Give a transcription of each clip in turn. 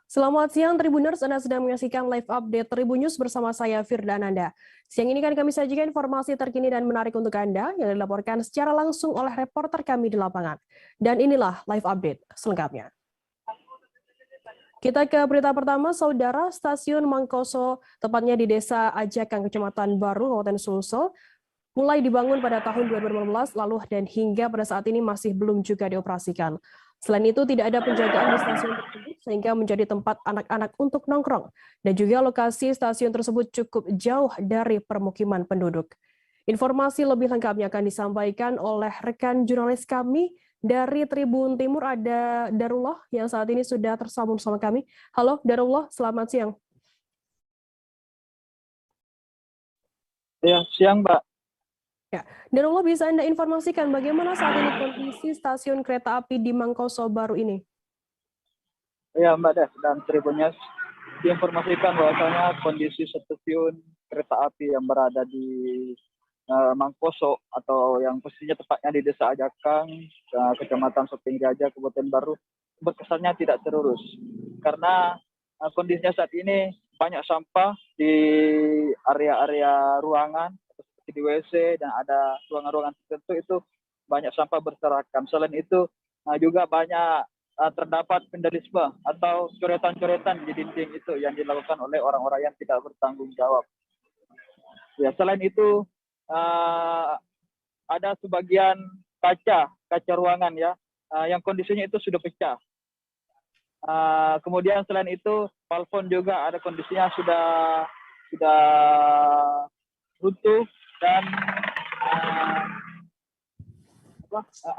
Selamat siang Tribuners, Anda sedang menyaksikan live update Tribun News bersama saya Firda Ananda. Siang ini kami sajikan informasi terkini dan menarik untuk Anda yang dilaporkan secara langsung oleh reporter kami di lapangan. Dan inilah live update selengkapnya. Kita ke berita pertama, Saudara. Stasiun Mangkoso, tepatnya di Desa Ajakang, Kecamatan Baru, Kabupaten Sulsel, mulai dibangun pada tahun 2015 lalu dan hingga pada saat ini masih belum juga dioperasikan. Selain itu tidak ada penjagaan di stasiun tersebut sehingga menjadi tempat anak-anak untuk nongkrong. Dan juga lokasi stasiun tersebut cukup jauh dari permukiman penduduk. Informasi lebih lengkapnya akan disampaikan oleh rekan jurnalis kami dari Tribun Timur, ada Darullah yang saat ini sudah tersambung sama kami. Halo Darullah, selamat siang. Ya, siang, Mbak. Ya, Darullah, bisa Anda informasikan bagaimana saat ini kondisi stasiun kereta api di Mangkoso Baru ini? Ya, Mbak Des, dan Tribunnya diinformasikan bahwasanya kondisi stasiun kereta api yang berada di Mangkoso atau yang posisinya tepatnya di Desa Ajakang, Kecamatan Sopeng Raja, Kabupaten Baru, berkesannya tidak terurus. Karena kondisinya saat ini banyak sampah di area-area ruangan, seperti di WC, dan ada ruangan-ruangan tertentu itu banyak sampah berserakan. Selain itu juga banyak terdapat vandalisme atau coretan-coretan di dinding itu yang dilakukan oleh orang-orang yang tidak bertanggung jawab. Ya, selain itu ada sebagian kaca ruangan ya yang kondisinya itu sudah pecah. Kemudian selain itu plafon juga ada kondisinya sudah runtuh dan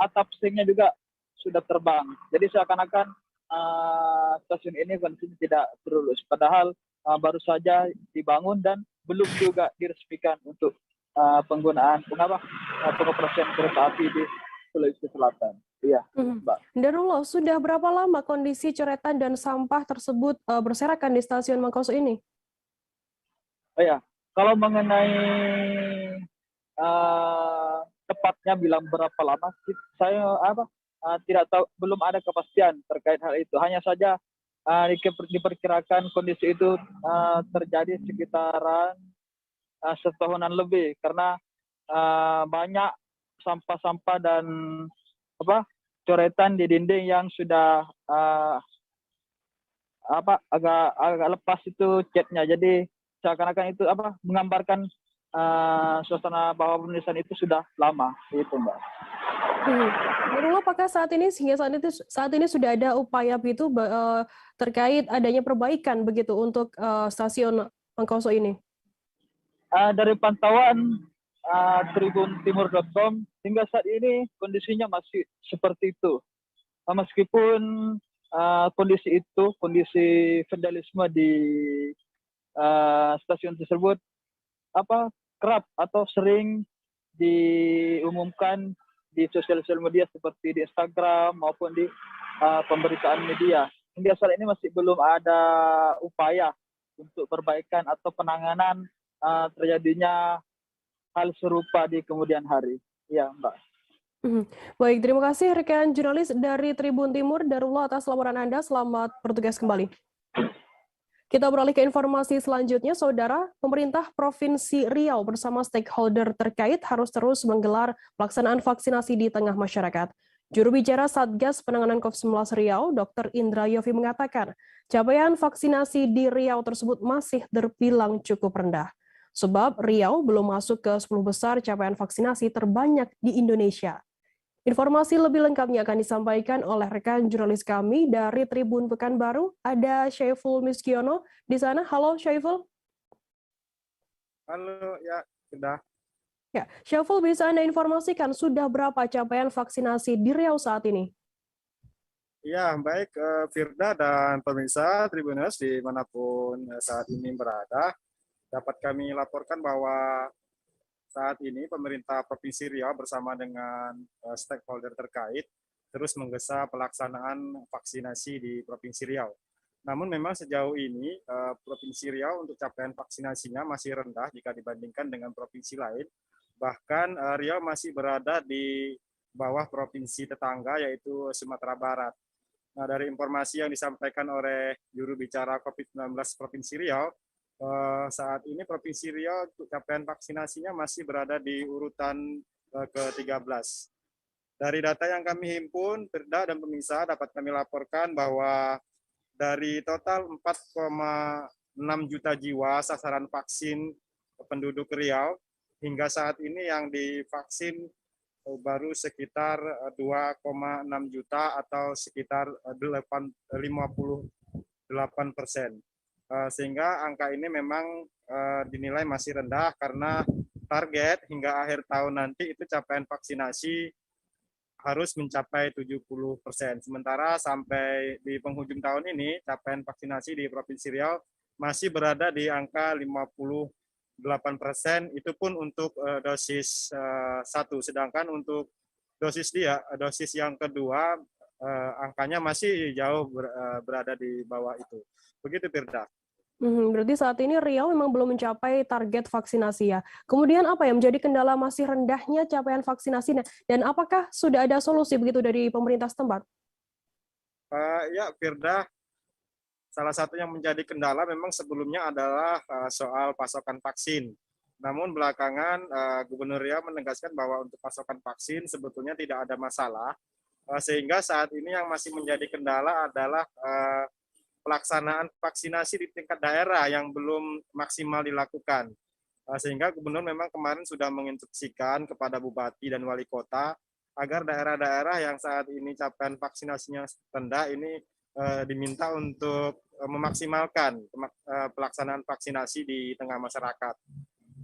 atap singnya juga sudah terbang. Jadi seakan-akan stasiun ini kondisinya tidak terurus. Padahal baru saja dibangun dan belum juga diresmikan untuk penggunaan pengoperasian kereta api di Sulawesi Selatan. Iya, Mbak. Darullah, sudah berapa lama kondisi coretan dan sampah tersebut berserakan di stasiun Mangkoso ini? Oh ya, kalau mengenai tepatnya bilang berapa lama, saya tidak tahu, belum ada kepastian terkait hal itu. Hanya saja diperkirakan kondisi itu terjadi sekitaran setahunan lebih karena banyak sampah-sampah dan coretan di dinding yang sudah agak lepas itu catnya. Jadi seakan-akan itu menggambarkan suasana bahwa penulisan itu sudah lama, itu Mbak. Darullah, apakah saat ini sudah ada upaya begitu terkait adanya perbaikan begitu untuk stasiun Mangkoso ini? Dari pantauan tribuntimur.com hingga saat ini kondisinya masih seperti itu. Meskipun kondisi vandalisme di stasiun tersebut kerap atau sering diumumkan di sosial media seperti di Instagram maupun di pemberitaan media. Hingga saat ini masih belum ada upaya untuk perbaikan atau penanganan terjadinya hal serupa di kemudian hari. Ya, Mbak. Baik, terima kasih rekan jurnalis dari Tribun Timur, Darullah, atas laporan Anda. Selamat bertugas kembali. Kita beralih ke informasi selanjutnya, Saudara. Pemerintah Provinsi Riau bersama stakeholder terkait harus terus menggelar pelaksanaan vaksinasi di tengah masyarakat. Juru bicara Satgas Penanganan COVID-19 Riau, Dr. Indra Yofi mengatakan, capaian vaksinasi di Riau tersebut masih terbilang cukup rendah. Sebab Riau belum masuk ke 10 besar capaian vaksinasi terbanyak di Indonesia. Informasi lebih lengkapnya akan disampaikan oleh rekan jurnalis kami dari Tribun Pekanbaru. Ada Syaiful Miskiono di sana. Halo Syaiful. Halo, ya sudah. Ya, Syaiful, bisa Anda informasikan sudah berapa capaian vaksinasi di Riau saat ini? Ya, baik Firda dan pemirsa Tribuners dimanapun saat ini berada, dapat kami laporkan bahwa saat ini pemerintah Provinsi Riau bersama dengan stakeholder terkait terus menggesa pelaksanaan vaksinasi di Provinsi Riau. Namun memang sejauh ini Provinsi Riau untuk capaian vaksinasinya masih rendah jika dibandingkan dengan provinsi lain. Bahkan Riau masih berada di bawah provinsi tetangga yaitu Sumatera Barat. Nah, dari informasi yang disampaikan oleh juru bicara COVID-19 Provinsi Riau, saat ini Provinsi Riau untuk capaian vaksinasinya masih berada di urutan ke-13. Dari data yang kami himpun, Firda dan pemirsa dapat kami laporkan bahwa dari total 4,6 juta jiwa sasaran vaksin penduduk Riau, hingga saat ini yang divaksin baru sekitar 2,6 juta atau sekitar 58%. Sehingga angka ini memang dinilai masih rendah karena target hingga akhir tahun nanti itu capaian vaksinasi harus mencapai 70%. Sementara sampai di penghujung tahun ini capaian vaksinasi di Provinsi Riau masih berada di angka 58%, itu pun untuk dosis 1, sedangkan untuk dosis yang kedua angkanya masih jauh berada di bawah itu. Begitu, Firda. Berarti saat ini Riau memang belum mencapai target vaksinasi ya. Kemudian apa yang menjadi kendala masih rendahnya capaian vaksinasi, dan apakah sudah ada solusi begitu dari pemerintah setempat? Ya, Firda, salah satu yang menjadi kendala memang sebelumnya adalah soal pasokan vaksin. Namun belakangan Gubernur Riau menegaskan bahwa untuk pasokan vaksin sebetulnya tidak ada masalah, sehingga saat ini yang masih menjadi kendala adalah pelaksanaan vaksinasi di tingkat daerah yang belum maksimal dilakukan. Sehingga Gubernur memang kemarin sudah menginstruksikan kepada Bupati dan Wali Kota agar daerah-daerah yang saat ini capaian vaksinasinya rendah ini diminta untuk memaksimalkan pelaksanaan vaksinasi di tengah masyarakat.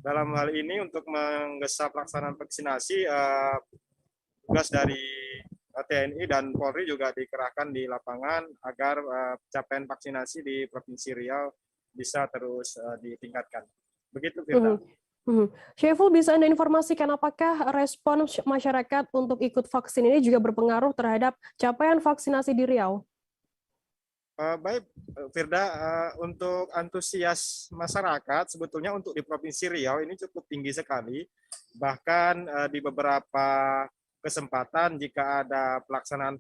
Dalam hal ini untuk menggesa pelaksanaan vaksinasi, tugas dari TNI dan Polri juga dikerahkan di lapangan agar capaian vaksinasi di Provinsi Riau bisa terus ditingkatkan. Begitu, Firda. Syaiful, bisa Anda informasikan apakah respon masyarakat untuk ikut vaksin ini juga berpengaruh terhadap capaian vaksinasi di Riau? Baik, Firda, untuk antusias masyarakat sebetulnya untuk di Provinsi Riau ini cukup tinggi sekali. Bahkan di beberapa kesempatan jika ada pelaksanaan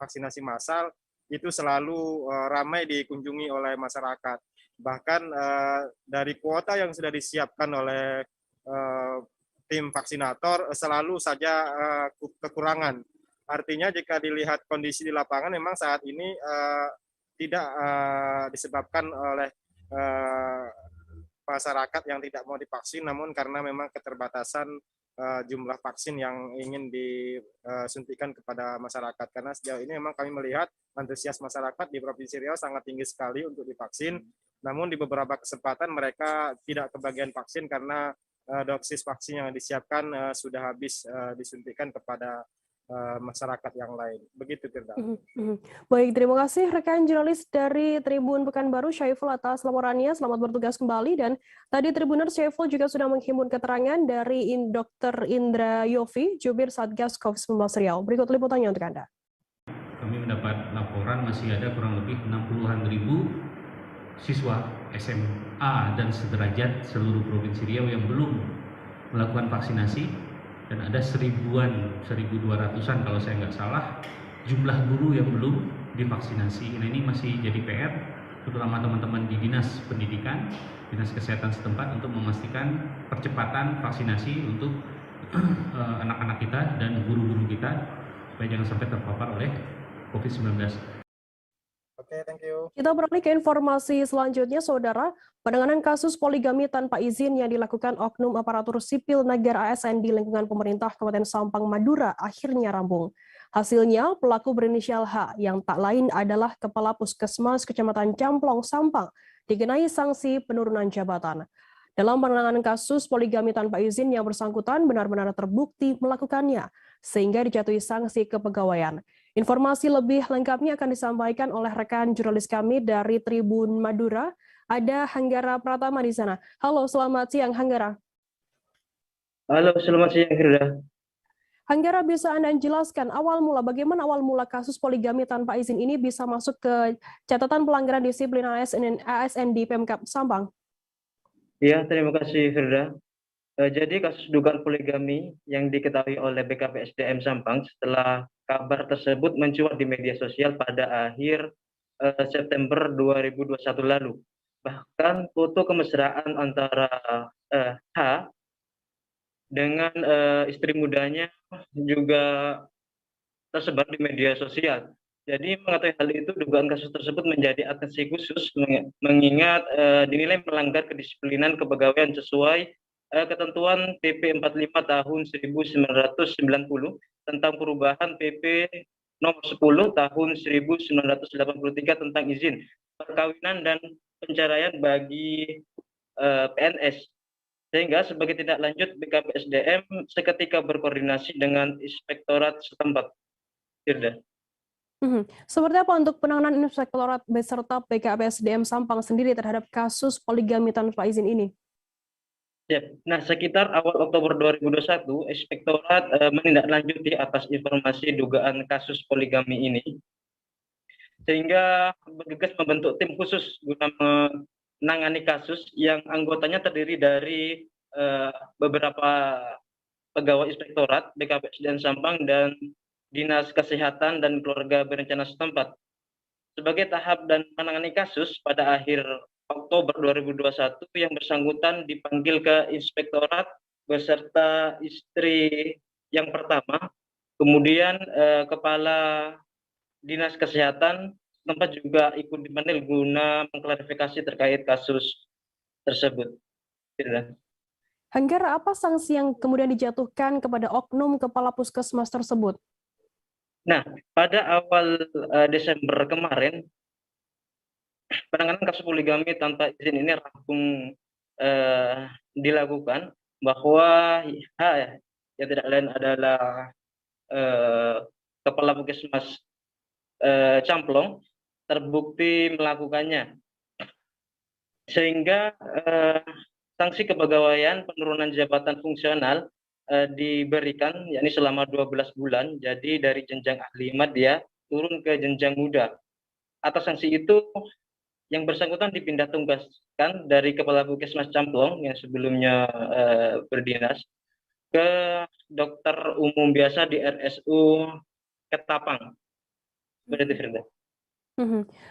vaksinasi massal itu selalu ramai dikunjungi oleh masyarakat. Bahkan dari kuota yang sudah disiapkan oleh tim vaksinator selalu saja kekurangan. Artinya jika dilihat kondisi di lapangan memang saat ini tidak disebabkan oleh masyarakat yang tidak mau divaksin, namun karena memang keterbatasan jumlah vaksin yang ingin disuntikan kepada masyarakat. Karena sejauh ini memang kami melihat antusias masyarakat di Provinsi Riau sangat tinggi sekali untuk divaksin, namun di beberapa kesempatan mereka tidak kebagian vaksin karena dosis vaksin yang disiapkan sudah habis disuntikan kepada masyarakat yang lain. Begitu, Firda. Baik, terima kasih rekan jurnalis dari Tribun Pekanbaru, Syaiful, atas laporannya. Selamat bertugas kembali. Dan tadi Tribuners, Syaiful juga sudah menghimpun keterangan dari Dr. Indra Yofi, Jubir Satgas COVID-19 Riau. Berikut liputannya untuk Anda. Kami mendapat laporan masih ada kurang lebih 60-an ribu siswa SMA dan sederajat seluruh Provinsi Riau yang belum melakukan vaksinasi. Dan ada 1.200-an kalau saya nggak salah jumlah guru yang belum divaksinasi. Nah, ini masih jadi PR, terutama teman-teman di Dinas Pendidikan, Dinas Kesehatan setempat untuk memastikan percepatan vaksinasi untuk anak-anak kita dan guru-guru kita supaya jangan sampai terpapar oleh COVID-19. Oke, thank you. Kita beralih ke informasi selanjutnya, Saudara. Penanganan kasus poligami tanpa izin yang dilakukan oknum aparatur sipil negara ASN di lingkungan pemerintah Kabupaten Sampang, Madura akhirnya rampung. Hasilnya, pelaku berinisial H yang tak lain adalah Kepala Puskesmas Kecamatan Camplong, Sampang, dikenai sanksi penurunan jabatan. Dalam penanganan kasus poligami tanpa izin, yang bersangkutan benar-benar terbukti melakukannya, sehingga dijatuhi sanksi kepegawaian. Informasi lebih lengkapnya akan disampaikan oleh rekan jurnalis kami dari Tribun Madura. Ada Hanggara Pratama di sana. Halo, selamat siang Hanggara. Halo, selamat siang Firda. Hanggara, bisa Anda jelaskan bagaimana awal mula kasus poligami tanpa izin ini bisa masuk ke catatan pelanggaran disiplin ASN di Pemkab Sampang? Ya, terima kasih Firda. Jadi kasus dugaan poligami yang diketahui oleh BKPSDM Sampang setelah kabar tersebut mencuat di media sosial pada akhir September 2021 lalu. Bahkan foto kemesraan antara H dengan istri mudanya juga tersebar di media sosial. Jadi mengetahui hal itu, dugaan kasus tersebut menjadi atensi khusus mengingat dinilai melanggar kedisiplinan kepegawaian sesuai ketentuan PP 45 tahun 1990 tentang perubahan PP nomor 10 tahun 1983 tentang izin perkawinan dan penceraian bagi PNS. Sehingga sebagai tindak lanjut BKPSDM seketika berkoordinasi dengan inspektorat setempat. Firda. Seperti apa untuk penanganan inspektorat beserta BKPSDM Sampang sendiri terhadap kasus poligami tanpa izin ini? Nah, sekitar awal Oktober 2021, inspektorat menindaklanjuti atas informasi dugaan kasus poligami ini, sehingga bergegas membentuk tim khusus guna menangani kasus yang anggotanya terdiri dari beberapa pegawai inspektorat BKPSDM Sampang dan Dinas Kesehatan dan Keluarga Berencana setempat. Sebagai tahap dan menangani kasus, pada akhir Oktober 2021 yang bersangkutan dipanggil ke inspektorat beserta istri yang pertama, kemudian kepala Dinas Kesehatan tempat juga ikut dipanggil guna mengklarifikasi terkait kasus tersebut. Hanggar, apa sanksi yang kemudian dijatuhkan kepada oknum kepala puskesmas tersebut? Nah, pada awal Desember kemarin, penanganan kasus poligami tanpa izin ini rampung dilakukan, bahwa yang tidak lain adalah kepala puskesmas Camplong terbukti melakukannya, sehingga sanksi kepegawaian penurunan jabatan fungsional diberikan, yakni selama 12 bulan. Jadi dari jenjang ahli madya turun ke jenjang muda. Atas sanksi itu, yang bersangkutan dipindah tugaskan dari Kepala Puskesmas Camplong yang sebelumnya berdinas ke dokter umum biasa di RSU Ketapang.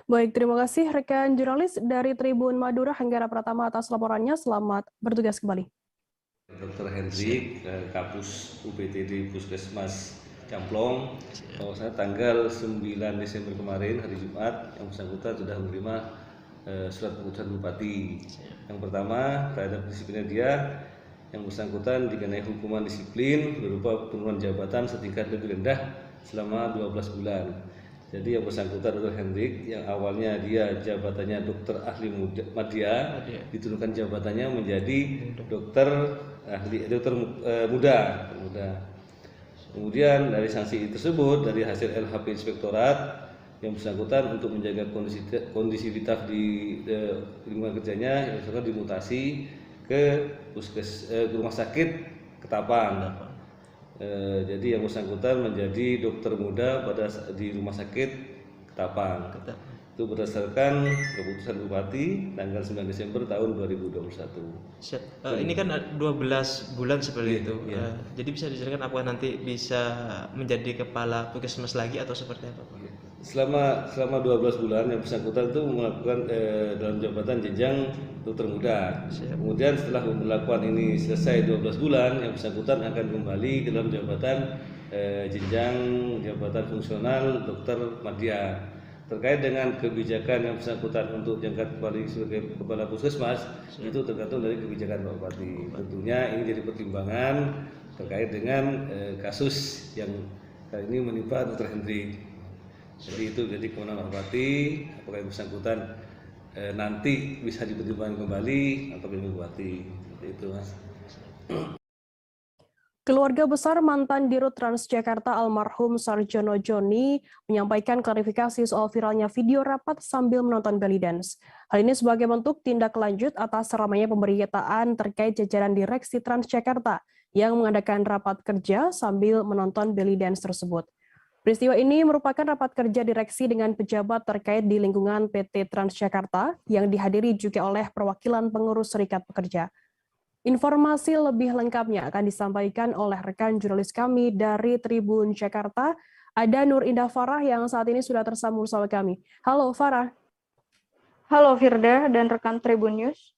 Baik, terima kasih rekan jurnalis dari Tribun Madura, Hanggara Pratama atas laporannya. Selamat bertugas kembali. Dr. Hendrik, Kapus UPTD Puskesmas Camplong, bahwasanya tanggal 9 Desember kemarin, hari Jumat, yang bersangkutan sudah menerima surat keputusan Bupati. Yang pertama, terhadap disiplinnya dia, yang bersangkutan dikenai hukuman disiplin berupa penurunan jabatan setingkat lebih rendah selama 12 bulan. Jadi yang bersangkutan Dr. Hendrik, yang awalnya dia jabatannya dokter ahli madya, diturunkan jabatannya menjadi dokter muda. Kemudian dari sanksi tersebut, dari hasil LHP Inspektorat, yang bersangkutan untuk menjaga kondisivitas di lingkungan kerjanya, yang bersangkutan dimutasi ke rumah sakit Ketapang. Jadi yang bersangkutan menjadi dokter muda di rumah sakit Ketapang. Itu berdasarkan keputusan Bupati tanggal 9 Desember tahun 2021. Ini kan 12 bulan seperti itu. Ya. Jadi bisa dijelaskan apakah nanti bisa menjadi kepala puskesmas lagi atau seperti apa, Pak? Selama 12 bulan yang bersangkutan itu melakukan dalam jabatan jenjang dokter muda. Kemudian setelah melakukan ini selesai 12 bulan, yang bersangkutan akan kembali ke dalam jabatan jenjang jabatan fungsional dokter madya. Terkait dengan kebijakan yang bersangkutan untuk jangka kembali sebagai kepala puskesmas, itu tergantung dari kebijakan Pak Bupati. Tentunya ini jadi pertimbangan terkait dengan kasus yang kali ini menimpa Dr. Hendrik. Jadi itu jadi kewenangan Pak Bupati, apakah yang bersangkutan nanti bisa dipertimbangkan kembali atau Ibu Bupati. Seperti itu, Mas. Keluarga besar mantan Dirut Transjakarta almarhum Sarjono Joni menyampaikan klarifikasi soal viralnya video rapat sambil menonton belly dance. Hal ini sebagai bentuk tindak lanjut atas ramainya pemberitaan terkait jajaran direksi Transjakarta yang mengadakan rapat kerja sambil menonton belly dance tersebut. Peristiwa ini merupakan rapat kerja direksi dengan pejabat terkait di lingkungan PT Transjakarta yang dihadiri juga oleh perwakilan pengurus Serikat Pekerja. Informasi lebih lengkapnya akan disampaikan oleh rekan jurnalis kami dari Tribun Jakarta. Ada Nur Indah Farah yang saat ini sudah tersambung bersama kami. Halo Farah. Halo Firda dan rekan Tribun News.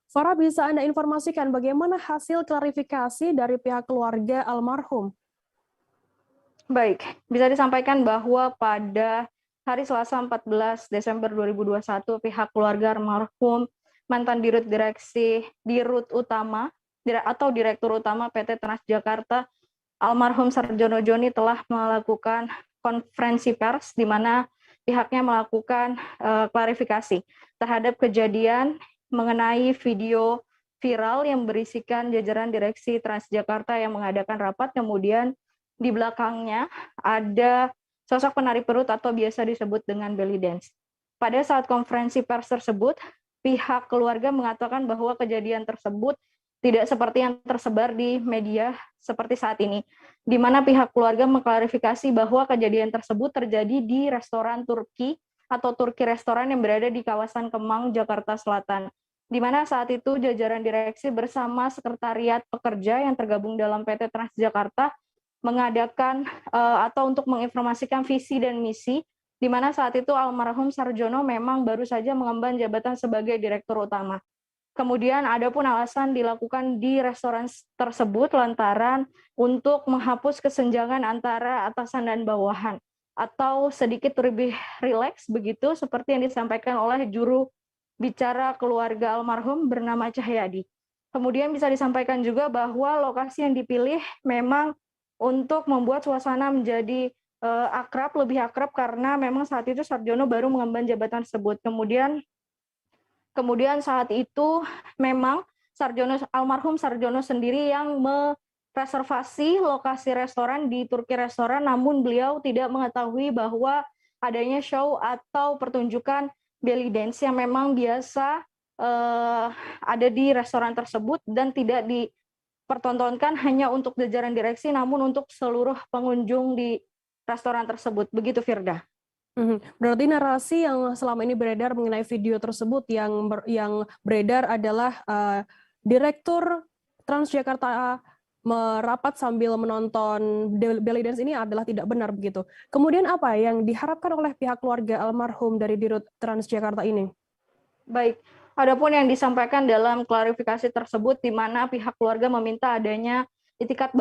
Farah, bisa Anda informasikan bagaimana hasil klarifikasi dari pihak keluarga almarhum? Baik, bisa disampaikan bahwa pada hari Selasa 14 Desember 2021 pihak keluarga almarhum mantan Dirut Utama atau Direktur Utama PT Transjakarta almarhum Sarjono Joni telah melakukan konferensi pers di mana pihaknya melakukan klarifikasi terhadap kejadian mengenai video viral yang berisikan jajaran direksi Transjakarta yang mengadakan rapat, kemudian di belakangnya ada sosok penari perut atau biasa disebut dengan belly dance. Pada saat konferensi pers tersebut, pihak keluarga mengatakan bahwa kejadian tersebut tidak seperti yang tersebar di media seperti saat ini, di mana pihak keluarga mengklarifikasi bahwa kejadian tersebut terjadi di restoran Turki atau Turki Restoran yang berada di kawasan Kemang, Jakarta Selatan, di mana saat itu jajaran direksi bersama sekretariat pekerja yang tergabung dalam PT Transjakarta mengadakan atau untuk menginformasikan visi dan misi, di mana saat itu almarhum Sarjono memang baru saja mengemban jabatan sebagai Direktur Utama. Kemudian ada pun alasan dilakukan di restoran tersebut lantaran untuk menghapus kesenjangan antara atasan dan bawahan, atau sedikit lebih rileks begitu seperti yang disampaikan oleh juru bicara keluarga almarhum bernama Cahyadi. Kemudian bisa disampaikan juga bahwa lokasi yang dipilih memang untuk membuat suasana menjadi lebih akrab karena memang saat itu Sarjono baru mengemban jabatan tersebut. Kemudian saat itu memang almarhum Sarjono sendiri yang mereservasi lokasi restoran di Turki Restoran, namun beliau tidak mengetahui bahwa adanya show atau pertunjukan belly dance yang memang biasa ada di restoran tersebut dan tidak dipertontonkan hanya untuk jajaran direksi, namun untuk seluruh pengunjung di restoran tersebut. Begitu, Firda. Berarti narasi yang selama ini beredar mengenai video tersebut yang beredar adalah Direktur Transjakarta merapat sambil menonton belly dance ini adalah tidak benar begitu. Kemudian apa yang diharapkan oleh pihak keluarga almarhum dari Dirut Transjakarta ini? Baik, adapun yang disampaikan dalam klarifikasi tersebut di mana pihak keluarga meminta adanya itikat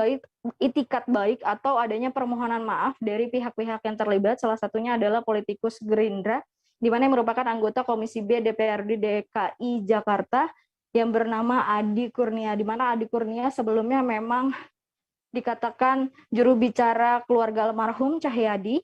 baik atau adanya permohonan maaf dari pihak-pihak yang terlibat, salah satunya adalah politikus Gerindra, di mana yang merupakan anggota Komisi B DPRD DKI Jakarta yang bernama Adi Kurnia, di mana Adi Kurnia sebelumnya memang dikatakan juru bicara keluarga almarhum Cahyadi,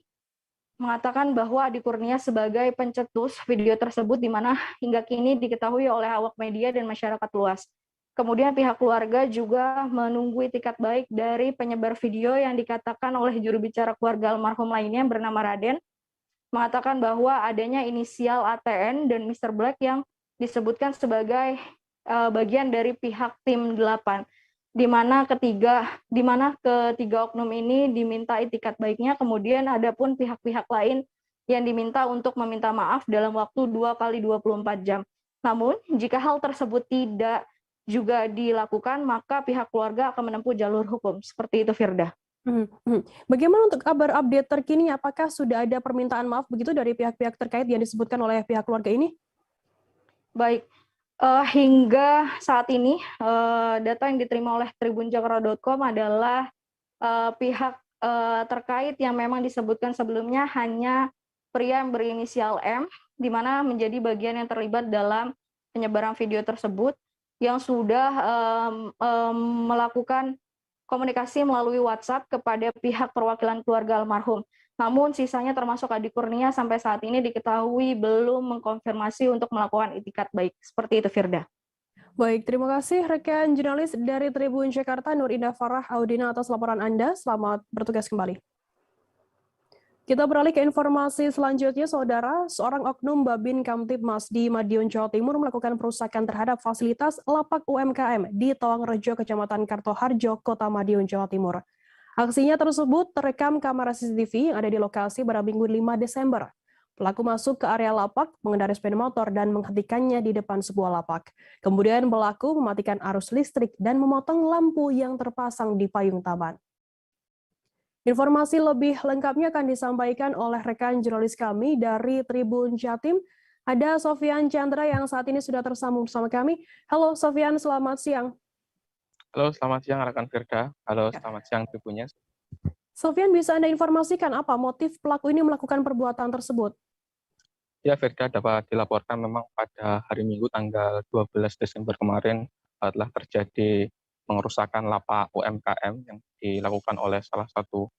mengatakan bahwa Adi Kurnia sebagai pencetus video tersebut, di mana hingga kini diketahui oleh awak media dan masyarakat luas. Kemudian pihak keluarga juga menunggu itikat baik dari penyebar video yang dikatakan oleh juru bicara keluarga almarhum lainnya yang bernama Raden, mengatakan bahwa adanya inisial ATN dan Mr. Black yang disebutkan sebagai bagian dari pihak tim 8, di mana ketiga oknum ini diminta itikat baiknya. Kemudian ada pun pihak-pihak lain yang diminta untuk meminta maaf dalam waktu 2 kali 24 jam. Namun jika hal tersebut tidak juga dilakukan, maka pihak keluarga akan menempuh jalur hukum. Seperti itu, Firda. Bagaimana untuk kabar update terkini? Apakah sudah ada permintaan maaf begitu dari pihak-pihak terkait yang disebutkan oleh pihak keluarga ini? Baik, hingga saat ini data yang diterima oleh tribunjakarta.com adalah pihak terkait yang memang disebutkan sebelumnya hanya pria yang berinisial M, di mana menjadi bagian yang terlibat dalam penyebaran video tersebut, yang sudah melakukan komunikasi melalui WhatsApp kepada pihak perwakilan keluarga almarhum. Namun sisanya termasuk Adi Kurnia sampai saat ini diketahui belum mengkonfirmasi untuk melakukan itikat baik. Seperti itu, Firda. Baik, terima kasih rekan jurnalis dari Tribun Jakarta, Nur Indah Farah Audina atas laporan Anda. Selamat bertugas kembali. Kita beralih ke informasi selanjutnya, Saudara. Seorang oknum Babin Kamtibmas di Madiun, Jawa Timur melakukan perusakan terhadap fasilitas lapak UMKM di Tawangrejo, Kecamatan Kartoharjo, Kota Madiun, Jawa Timur. Aksinya tersebut terekam kamera CCTV yang ada di lokasi pada Minggu 5 Desember. Pelaku masuk ke area lapak, mengendarai sepeda motor dan menghentikannya di depan sebuah lapak. Kemudian pelaku mematikan arus listrik dan memotong lampu yang terpasang di payung taman. Informasi lebih lengkapnya akan disampaikan oleh rekan jurnalis kami dari Tribun Jatim. Ada Sofian Chandra yang saat ini sudah tersambung bersama kami. Halo Sofian, selamat siang. Halo, selamat siang rekan Firda. Halo, selamat siang Tribuners. Sofian, bisa Anda informasikan apa motif pelaku ini melakukan perbuatan tersebut? Ya, Firda, dapat dilaporkan memang pada hari Minggu tanggal 12 Desember kemarin telah terjadi pengerusakan lapak UMKM yang dilakukan oleh salah satu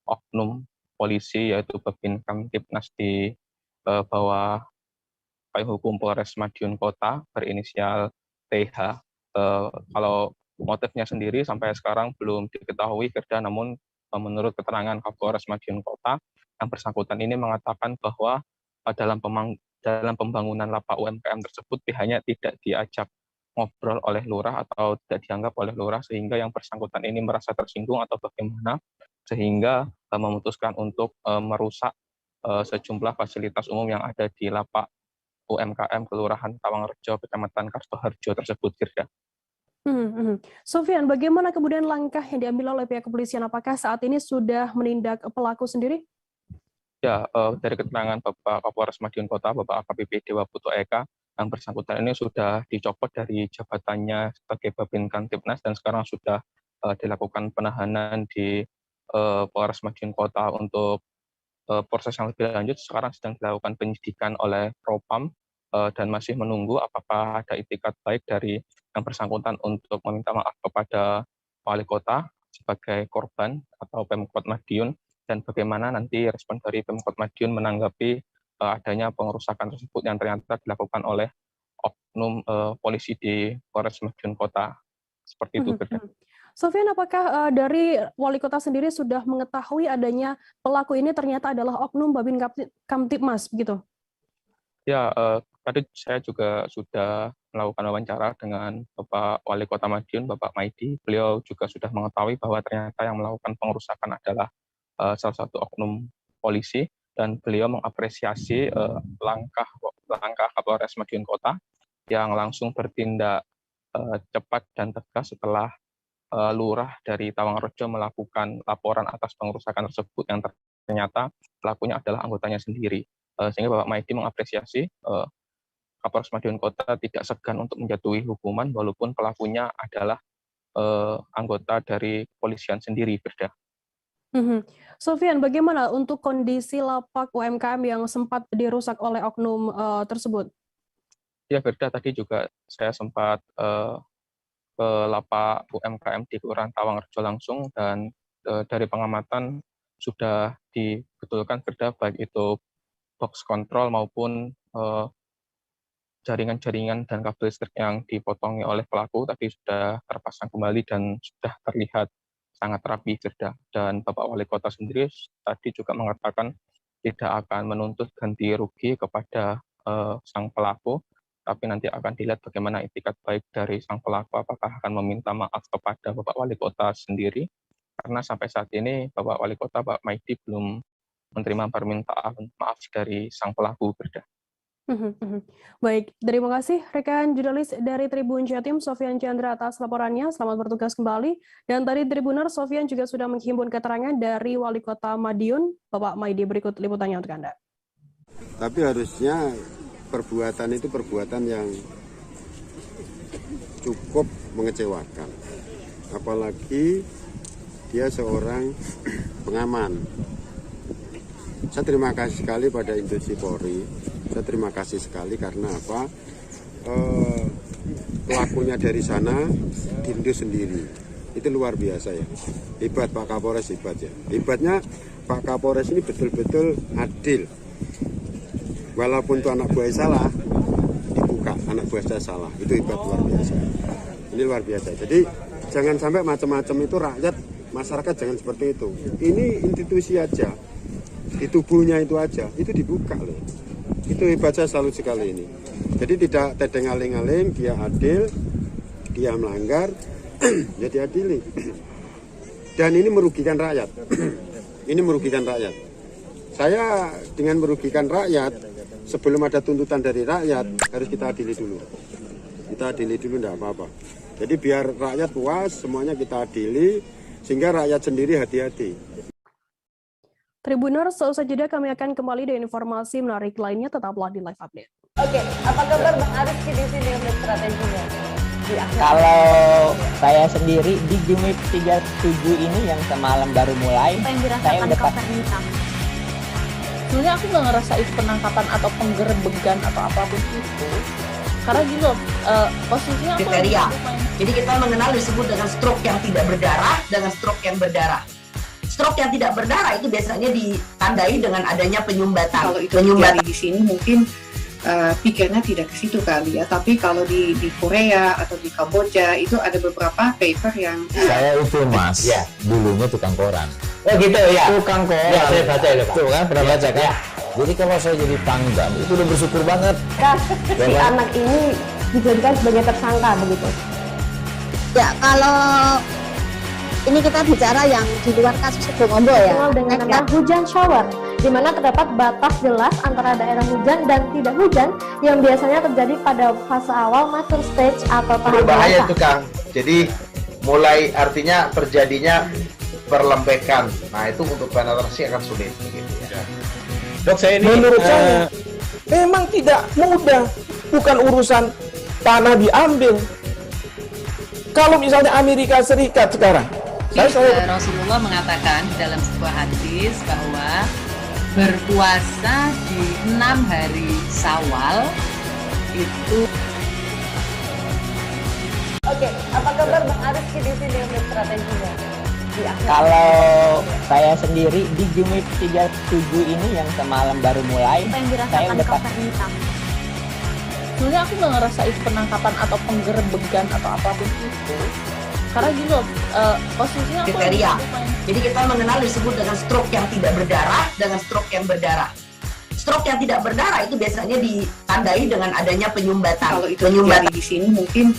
oknum polisi yaitu Babin Kamtibnas di bawah payung hukum Polres Madiun Kota berinisial TH. Kalau motifnya sendiri sampai sekarang belum diketahui, Firda, namun menurut keterangan Kapolres Madiun Kota, yang bersangkutan ini mengatakan bahwa dalam pembangunan lapak UMKM tersebut pihaknya tidak diajak ngobrol oleh lurah atau tidak dianggap oleh lurah, sehingga yang bersangkutan ini merasa tersinggung atau bagaimana, sehingga memutuskan untuk merusak sejumlah fasilitas umum yang ada di lapak UMKM Kelurahan Tawangrejo, Kecamatan Kartoharjo tersebut, Firda. Sofian, bagaimana kemudian langkah yang diambil oleh pihak kepolisian? Apakah saat ini sudah menindak pelaku sendiri? Ya, dari keterangan Bapak Kapolres Madiun Kota, Bapak AKBP Dewa Putu Eka, yang bersangkutan ini sudah dicopot dari jabatannya sebagai Babin Kamtibnas dan sekarang sudah dilakukan penahanan di Polres Madiun Kota. Untuk proses yang lebih lanjut sekarang sedang dilakukan penyidikan oleh Propam dan masih menunggu apakah ada itikat baik dari yang bersangkutan untuk meminta maaf kepada Wali Kota sebagai korban atau Pemkot Madiun, dan bagaimana nanti respon dari Pemkot Madiun menanggapi adanya pengerusakan tersebut yang ternyata dilakukan oleh oknum polisi di Polres Madiun Kota. Seperti itu, Firda. Sofian, apakah dari Wali Kota sendiri sudah mengetahui adanya pelaku ini ternyata adalah oknum Babin Kamtibmas, begitu? Ya, tadi saya juga sudah melakukan wawancara dengan Bapak Wali Kota Madiun, Bapak Maidi. Beliau juga sudah mengetahui bahwa ternyata yang melakukan pengerusakan adalah salah satu oknum polisi, dan beliau mengapresiasi langkah Kapolres Madiun Kota yang langsung bertindak cepat dan tegas setelah lurah dari Tawangrejo melakukan laporan atas pengerusakan tersebut yang ternyata pelakunya adalah anggotanya sendiri. Sehingga Bapak Maidi mengapresiasi Kapolres Madiun Kota tidak segan untuk menjatuhi hukuman walaupun pelakunya adalah anggota dari kepolisian sendiri, Firda. Sofian, bagaimana untuk kondisi lapak UMKM yang sempat dirusak oleh oknum tersebut? Ya, Firda, tadi juga saya sempat ke lapak UMKM di Kelurahan Tawangrejo langsung, dan dari pengamatan sudah dibetulkan, Firda, baik itu box control maupun jaringan-jaringan dan kabel listrik yang dipotongi oleh pelaku tadi sudah terpasang kembali dan sudah terlihat sangat rapi, Firda. Dan Bapak Wali Kota sendiri tadi juga mengatakan tidak akan menuntut ganti rugi kepada sang pelaku, tapi nanti akan dilihat bagaimana itikat baik dari sang pelaku, apakah akan meminta maaf kepada Bapak Wali Kota sendiri, karena sampai saat ini Bapak Wali Kota, Pak Maidi, belum menerima permintaan maaf dari sang pelaku, Firda. Baik, terima kasih rekan jurnalis dari Tribun Jatim, Sofian Chandra, atas laporannya. Selamat bertugas kembali. Dan tadi Tribuner, Sofian juga sudah menghimpun keterangan dari Wali Kota Madiun, Bapak Maidi. Berikut liputannya untuk Anda. Tapi harusnya perbuatan itu perbuatan yang cukup mengecewakan. Apalagi dia seorang pengaman. Saya terima kasih sekali pada institusi Polri. Saya terima kasih sekali karena apa? Pelakunya dari sana diindu sendiri. Itu luar biasa ya. Hebat Pak Kapolres, hebat ya. Hebatnya Pak Kapolres ini betul-betul adil. Walaupun itu anak buah salah, dibuka anak buah saya salah. Itu hebat, luar biasa. Ini luar biasa. Jadi jangan sampai macam-macam itu rakyat, masyarakat jangan seperti itu. Ini institusi aja. Di tubuhnya itu aja, itu dibuka loh. Itu hebat, saya salut sekali ini. Jadi tidak tedeng aling-aling, dia adil, dia melanggar, ya diadili. Dan ini merugikan rakyat. Ini merugikan rakyat. Saya dengan merugikan rakyat, sebelum ada tuntutan dari rakyat, harus kita adili dulu. Kita adili dulu, enggak apa-apa. Jadi biar rakyat puas, semuanya kita adili, sehingga rakyat sendiri hati-hati. Tribuners, seusai jeda kami akan kembali dengan informasi menarik lainnya, tetaplah di Live Update. Oke, apa kabar Bang Aris di sini untuk strateginya? Kalau saya sendiri di Jumit 37 ini yang semalam baru mulai, saya udah sebenarnya aku nggak ngerasa itu penangkapan atau penggerebegan atau apapun itu, karena gini loh, posisinya aku kriteria. Jadi kita mengenal disebut dengan stroke yang tidak berdarah dengan stroke yang berdarah. Stroke yang tidak berdarah itu biasanya ditandai dengan adanya penyumbatan. Kalau itu terjadi di sini mungkin pikirnya tidak ke situ kali ya. Tapi kalau di Korea atau di Kamboja itu ada beberapa paper yang saya itu Mas, ya, dulunya tukang koran. Oh gitu ya. Tukang koran. Ya, saya baca itu Pak. Tuh kan, pernah baca kan? Ya. Jadi kalau saya jadi pangdam itu udah bersyukur banget. Si anak ini dijadikan sebagai tersangka begitu. Ya, kalau ini kita bicara yang di luar kasus Sebongombo ya. Dengan nama hujan shower, di mana terdapat batas jelas antara daerah hujan dan tidak hujan yang biasanya terjadi pada fase awal mature stage atau tahap berbahaya itu Kang. Jadi mulai artinya terjadinya perlembekan. Nah itu untuk penetrasi akan sulit. Gitu, ya. Dok, saya ini menurut saya memang tidak mudah, bukan urusan tanah diambil. Kalau misalnya Amerika Serikat sekarang, Rasulullah mengatakan dalam sebuah hadis bahwa berpuasa di 6 hari Syawal itu. Oke, apa kabar Bang Aris di sini untuk strateginya? Kalau saya sendiri di Jumit 37 ini yang semalam baru mulai, saya udah sebenarnya aku nggak ngerasa itu penangkapan atau penggerebegan atau apapun itu, karena gini loh, posisinya aku kriteria. Jadi kita mengenal disebut dengan stroke yang tidak berdarah dengan stroke yang berdarah. Stroke yang tidak berdarah itu biasanya ditandai dengan adanya penyumbatan. Kalau itu terjadi di sini mungkin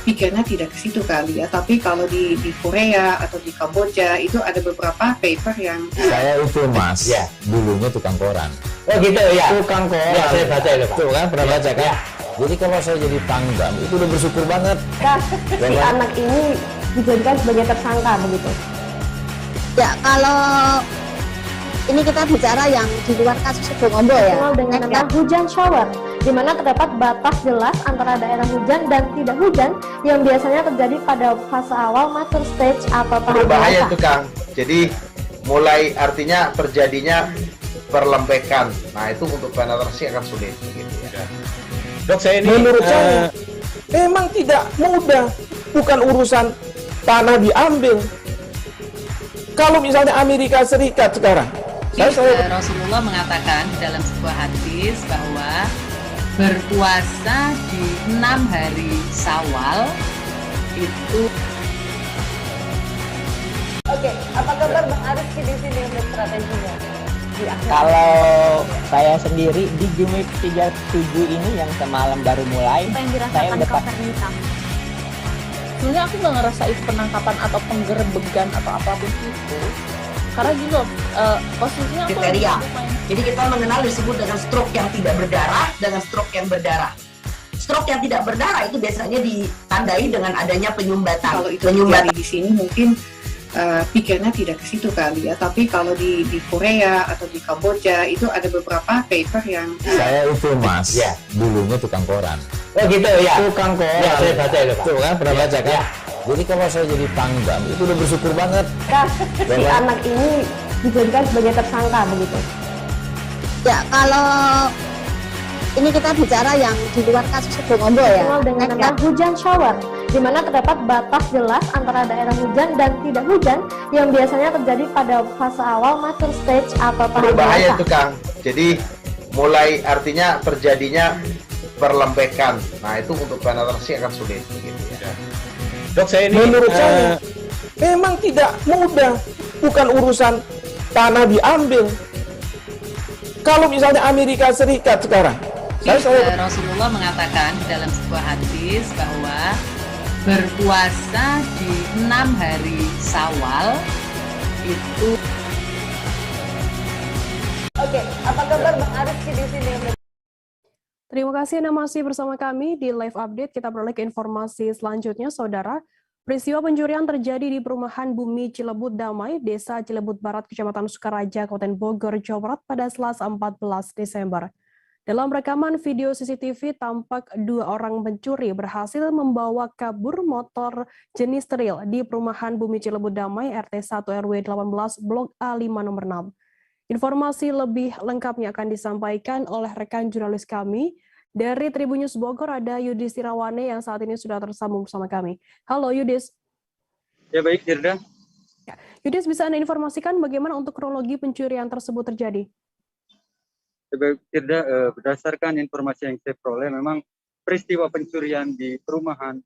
pikirnya tidak ke situ kali ya. Tapi kalau di Korea atau di Kamboja itu ada beberapa paper yang saya itu Mas, ya, dulunya tukang koran. Oh gitu ya. Tukang koran. Ya, saya baca itu Pak. Tuh kan, pernah baca kan? Ya. Jadi kalau saya jadi pangdam itu udah bersyukur banget. Si anak ini dijadikan sebagai tersangka begitu. Ya, kalau ini kita bicara yang di luar kasus Sebongombo ya. Dengan nama hujan shower, di mana terdapat batas jelas antara daerah hujan dan tidak hujan yang biasanya terjadi pada fase awal mature stage atau tahap berbahaya itu Kang. Jadi mulai artinya terjadinya perlembekan. Nah itu untuk penetrasi akan sulit. Gitu, ya. Dok, saya ini menurut saya memang tidak mudah, bukan urusan tanah diambil. Kalau misalnya Amerika Serikat sekarang, Rasulullah mengatakan dalam sebuah hadis bahwa berpuasa di 6 hari Syawal itu. Oke, apa kabar Bang Aris di sini untuk strateginya? Kalau saya sendiri di Jumit 37 ini yang semalam baru mulai, saya udah sebenarnya aku nggak ngerasa itu penangkapan atau penggerebegan atau apapun itu, karena gini loh, posisinya aku kriteria. Jadi kita mengenal disebut dengan stroke yang tidak berdarah dengan stroke yang berdarah. Stroke yang tidak berdarah itu biasanya ditandai dengan adanya penyumbatan. Kalau itu terjadi di sini mungkin pikirnya tidak ke situ kali ya. Tapi kalau di Korea atau di Kamboja itu ada beberapa paper yang saya itu Mas, ya, dulunya tukang koran. Oh gitu ya. Tukang koran. Ya, saya baca itu Pak. Tuh kan, pernah baca kan? Ya. Jadi kalau saya jadi pangdam itu udah bersyukur banget. Si anak ini dijadikan sebagai tersangka begitu. Ya, kalau ini kita bicara yang di luar kasus Sebongombo ya. Dengan nama hujan shower, di mana terdapat batas jelas antara daerah hujan dan tidak hujan yang biasanya terjadi pada fase awal mature stage atau tahap berbahaya itu Kang. Jadi mulai artinya terjadinya perlembekan. Nah itu untuk penetrasi akan sulit. Gitu, ya. Dok, saya ini menurut saya memang tidak mudah, bukan urusan tanah diambil. Kalau misalnya Amerika Serikat sekarang, Rasulullah mengatakan dalam sebuah hadis bahwa berpuasa di 6 hari Syawal itu. Oke, apa kabar Bang Ariski di sini? Terima kasih Anda masih bersama kami di Live Update. Kita beralih ke informasi selanjutnya, Saudara. Peristiwa pencurian terjadi di perumahan Bumi Cilebut Damai, Desa Cilebut Barat, Kecamatan Sukaraja, Kabupaten Bogor, Jawa Barat pada Selasa 14 Desember. Dalam rekaman video CCTV, tampak dua orang pencuri berhasil membawa kabur motor jenis trail di perumahan Bumi Cilebut Damai, RT 1 RW 18, Blok A5 nomor 6. Informasi lebih lengkapnya akan disampaikan oleh rekan jurnalis kami. Dari Tribun News Bogor ada Yudis Tirawane yang saat ini sudah tersambung bersama kami. Halo Yudis. Ya baik, Dirda. Yudis, bisa Anda informasikan bagaimana untuk kronologi pencurian tersebut terjadi? Ya baik, Dirda, berdasarkan informasi yang saya peroleh, memang peristiwa pencurian di perumahan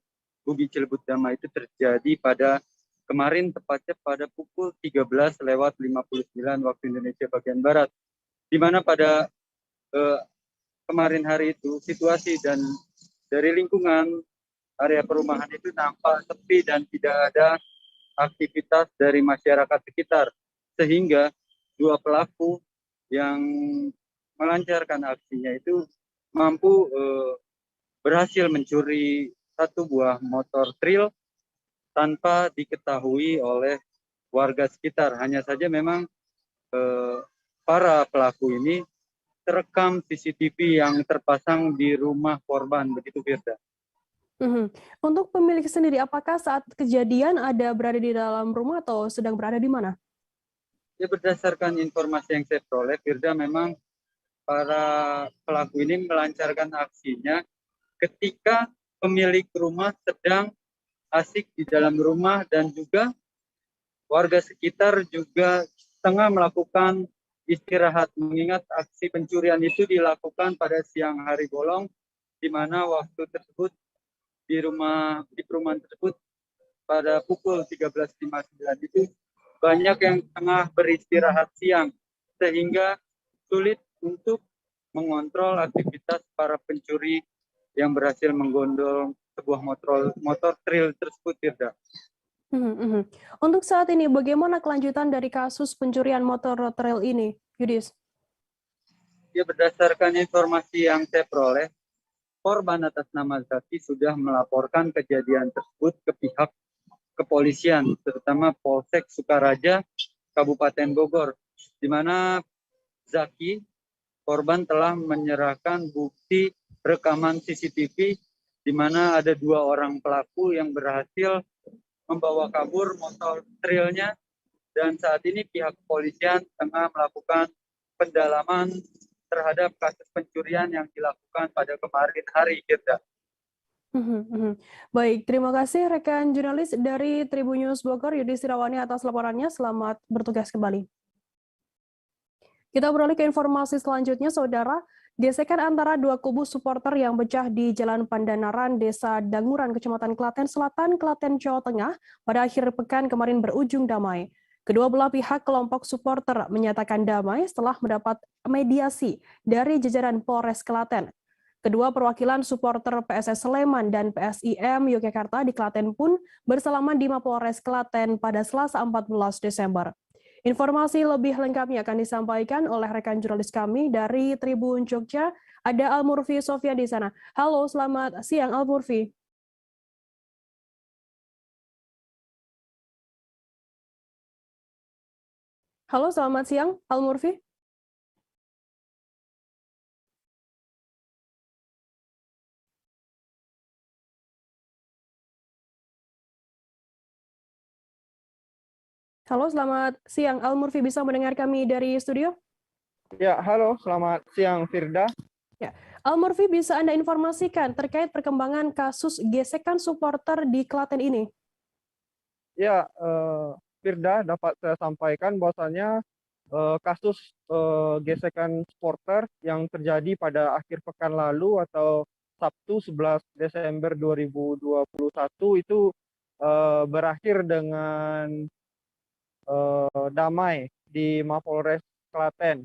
Bumi Cilebut Damai itu terjadi pada kemarin, tepatnya pada pukul 13.59 waktu Indonesia bagian Barat, di mana pada kemarin hari itu situasi dan dari lingkungan area perumahan itu nampak sepi dan tidak ada aktivitas dari masyarakat sekitar, sehingga dua pelaku yang melancarkan aksinya itu mampu berhasil mencuri satu buah motor trail tanpa diketahui oleh warga sekitar. Hanya saja memang para pelaku ini terekam CCTV yang terpasang di rumah korban, begitu Firda. Untuk pemilik sendiri, apakah saat kejadian ada berada di dalam rumah atau sedang berada di mana? Ya, berdasarkan informasi yang saya peroleh, Firda, memang para pelaku ini melancarkan aksinya ketika pemilik rumah sedang asik di dalam rumah dan juga warga sekitar juga tengah melakukan istirahat, mengingat aksi pencurian itu dilakukan pada siang hari bolong, di mana waktu tersebut di perumahan tersebut pada pukul 13.59 itu banyak yang tengah beristirahat siang, sehingga sulit untuk mengontrol aktivitas para pencuri yang berhasil menggondol sebuah motor trail tersebut, Firda. Untuk saat ini, bagaimana kelanjutan dari kasus pencurian motor trail ini, Yudis? Ya, berdasarkan informasi yang saya peroleh, korban atas nama Zaki sudah melaporkan kejadian tersebut ke pihak kepolisian, terutama Polsek Sukaraja, Kabupaten Bogor, di mana Zaki, korban, telah menyerahkan bukti rekaman CCTV, di mana ada dua orang pelaku yang berhasil membawa kabur motor trailnya, dan saat ini pihak kepolisian tengah melakukan pendalaman terhadap kasus pencurian yang dilakukan pada kemarin hari, Firda. Baik, terima kasih rekan jurnalis dari Tribun News Bogor, Yudis Tirawane atas laporannya. Selamat bertugas kembali. Kita beralih ke informasi selanjutnya, Saudara. Gesekan antara dua kubu supporter yang pecah di Jalan Pandanaran, Desa Danguran, Kecamatan Klaten Selatan, Klaten, Jawa Tengah, pada akhir pekan kemarin berujung damai. Kedua belah pihak kelompok supporter menyatakan damai setelah mendapat mediasi dari jajaran Polres Klaten. Kedua perwakilan supporter PSS Sleman dan PSIM Yogyakarta di Klaten pun bersalaman di Mapolres Klaten pada Selasa 14 Desember. Informasi lebih lengkapnya akan disampaikan oleh rekan jurnalis kami dari Tribun Jogja. Ada Al-Murfi Sofia di sana. Halo, selamat siang Al-Murfi. Halo, selamat siang Al-Murfi. Halo, selamat siang. Al-Murfi, bisa mendengar kami dari studio? Ya, halo, selamat siang Firda. Ya, Al-Murfi, bisa Anda informasikan terkait perkembangan kasus gesekan supporter di Klaten ini? Ya, Firda, dapat saya sampaikan bahwasannya kasus gesekan supporter yang terjadi pada akhir pekan lalu atau Sabtu 11 Desember 2021 itu berakhir dengan damai di Mapolres Klaten,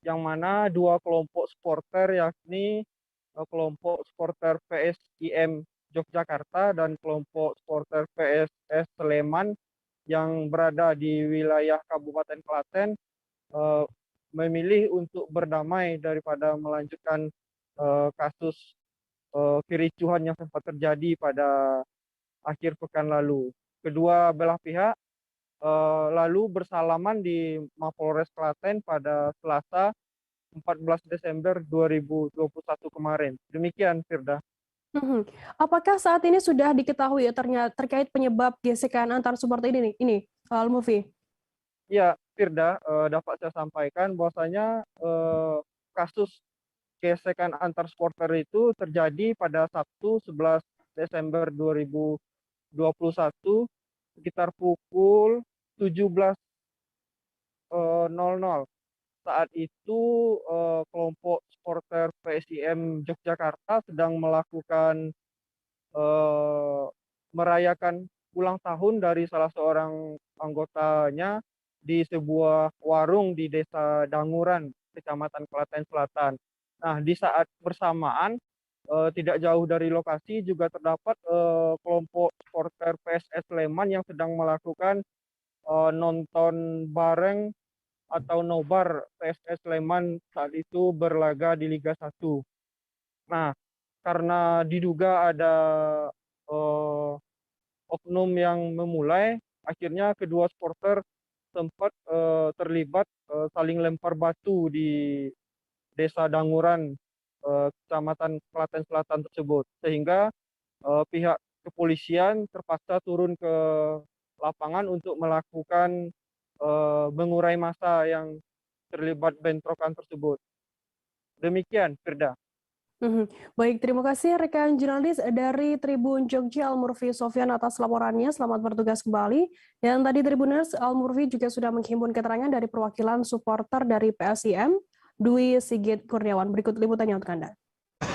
yang mana dua kelompok supporter, yakni kelompok supporter PSIM Yogyakarta dan kelompok supporter PSS Sleman yang berada di wilayah Kabupaten Klaten memilih untuk berdamai daripada melanjutkan kasus kericuhan yang sempat terjadi pada akhir pekan lalu. Kedua belah pihak lalu bersalaman di Mapolres Klaten pada Selasa 14 Desember 2021 kemarin. Demikian, Firda. Apakah saat ini sudah diketahui terkait penyebab gesekan antar supporter ini, Al-Mufi? Ya, Firda, dapat saya sampaikan bahwasanya kasus gesekan antar supporter itu terjadi pada Sabtu 11 Desember 2021 sekitar pukul 17.00. Saat itu kelompok supporter PSIM Yogyakarta sedang melakukan merayakan ulang tahun dari salah seorang anggotanya di sebuah warung di Desa Danguran, Kecamatan Klaten Selatan. Nah, di saat bersamaan tidak jauh dari lokasi juga terdapat kelompok supporter PSS Sleman yang sedang melakukan nonton bareng atau nobar PSS Sleman saat itu berlaga di Liga 1. Nah, karena diduga ada oknum yang memulai, akhirnya kedua supporter sempat terlibat saling lempar batu di Desa Danguran, Kecamatan Klaten Selatan tersebut, sehingga pihak kepolisian terpaksa turun ke lapangan untuk melakukan mengurai massa yang terlibat bentrokan tersebut. Demikian, Firda. Baik, terima kasih rekan jurnalis dari Tribun Jogja Al-Murfi Sofyan atas laporannya. Selamat bertugas kembali. Dan tadi Tribuners Al-Murfi juga sudah menghimpun keterangan dari perwakilan supporter dari PSIM, Dwi Sigit Kurniawan. Berikut liputannya untuk Anda.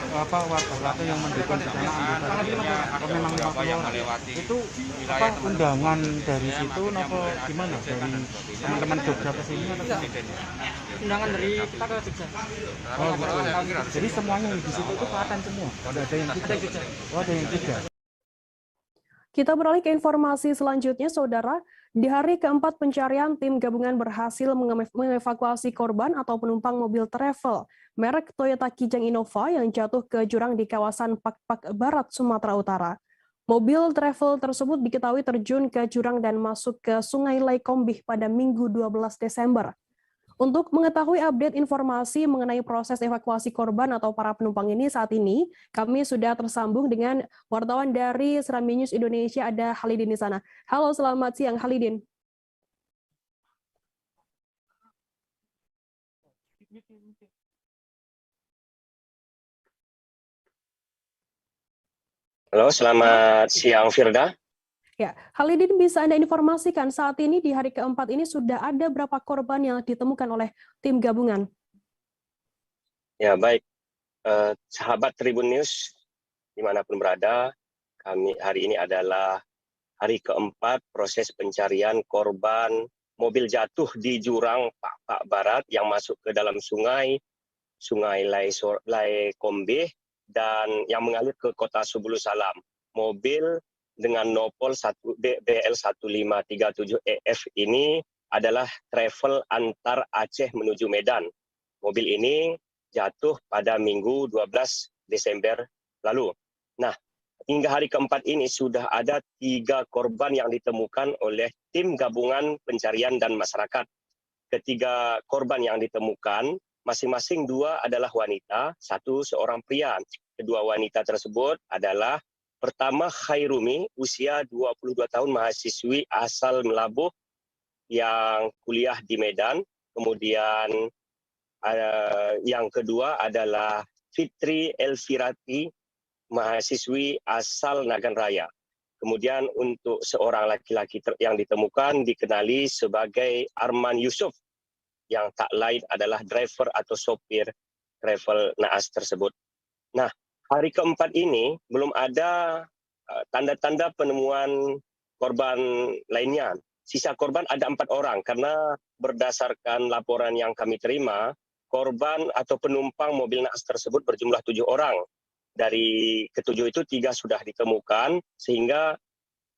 Warga yang mendukung di sana anggota memang 50 orang itu undangan dari situ atau gimana, dari teman-teman Jogja ke sini atau undangan dari kita ke Jogja? Oh gitu. Jadi semuanya yang di situ itu Klaten semua? Ada yang tidak? Oh, ada yang tidak. Kita beralih ke informasi selanjutnya, Saudara. Di hari keempat pencarian, tim gabungan berhasil mengevakuasi korban atau penumpang mobil travel merek Toyota Kijang Innova yang jatuh ke jurang di kawasan Pakpak Barat, Sumatera Utara. Mobil travel tersebut diketahui terjun ke jurang dan masuk ke Sungai Lekombih pada Minggu 12 Desember. Untuk mengetahui update informasi mengenai proses evakuasi korban atau para penumpang ini saat ini, kami sudah tersambung dengan wartawan dari Serambi News Indonesia, ada Halidin di sana. Halo, selamat siang Halidin. Halo, selamat siang Firda. Ya, Halidin, bisa Anda informasikan saat ini di hari keempat ini sudah ada berapa korban yang ditemukan oleh tim gabungan? Ya, baik. Sahabat Tribun News, dimanapun berada, kami hari ini adalah hari keempat proses pencarian korban mobil jatuh di jurang Pakpak Barat yang masuk ke dalam Sungai Lekombih dan yang mengalir ke kota Subulu Salam. Mobil dengan nopol BL 1537EF ini adalah travel antar Aceh menuju Medan. Mobil ini jatuh pada Minggu 12 Desember lalu. Nah, hingga hari keempat ini sudah ada 3 korban yang ditemukan oleh tim gabungan pencarian dan masyarakat. Ketiga korban yang ditemukan, masing-masing 2 adalah wanita, 1 seorang pria. Kedua wanita tersebut adalah pertama Khairumi, usia 22 tahun, mahasiswi asal Melabuh yang kuliah di Medan. Kemudian yang kedua adalah Fitri Elvirati, mahasiswi asal Nagan Raya. Kemudian untuk seorang laki-laki yang ditemukan dikenali sebagai Arman Yusuf, yang tak lain adalah driver atau sopir travel naas tersebut. Nah, hari keempat ini belum ada tanda-tanda penemuan korban lainnya. Sisa korban ada 4 orang karena berdasarkan laporan yang kami terima, korban atau penumpang mobil naas tersebut berjumlah 7 orang. Dari ke-7 itu 3 sudah ditemukan, sehingga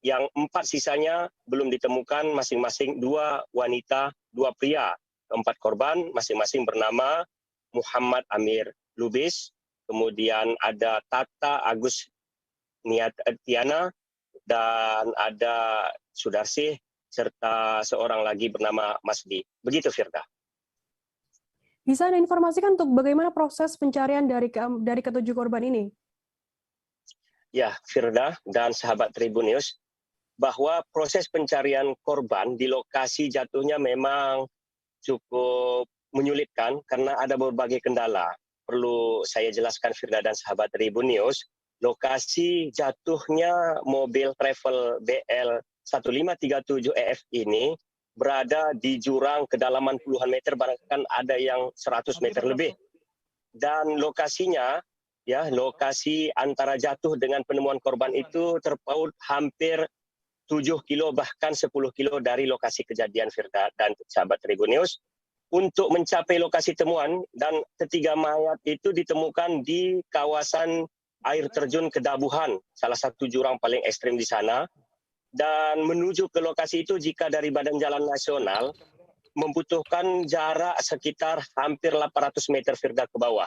yang 4 sisanya belum ditemukan, masing-masing 2 wanita, 2 pria. keempat korban masing-masing bernama Muhammad Amir Lubis, kemudian ada Tata Agus Tiana, dan ada Sudarsih, serta seorang lagi bernama Masdi. Begitu, Firda. Bisa Anda informasikan untuk bagaimana proses pencarian dari ketujuh korban ini? Ya, Firda dan sahabat Tribun News, bahwa proses pencarian korban di lokasi jatuhnya memang cukup menyulitkan karena ada berbagai kendala. Perlu saya jelaskan, Firda dan sahabat Tribun News, lokasi jatuhnya mobil travel BL 1537 EF ini berada di jurang kedalaman puluhan meter, bahkan ada yang 100 meter lebih. Dan lokasinya, ya, lokasi antara jatuh dengan penemuan korban itu terpaut hampir 7 kilo bahkan 10 kilo dari lokasi kejadian, Firda dan sahabat Tribun News. Untuk mencapai lokasi temuan, dan ketiga mayat itu ditemukan di kawasan air terjun Kedabuhan, salah satu jurang paling ekstrim di sana. Dan menuju ke lokasi itu jika dari Badan Jalan Nasional membutuhkan jarak sekitar hampir 800 meter, Firda, ke bawah.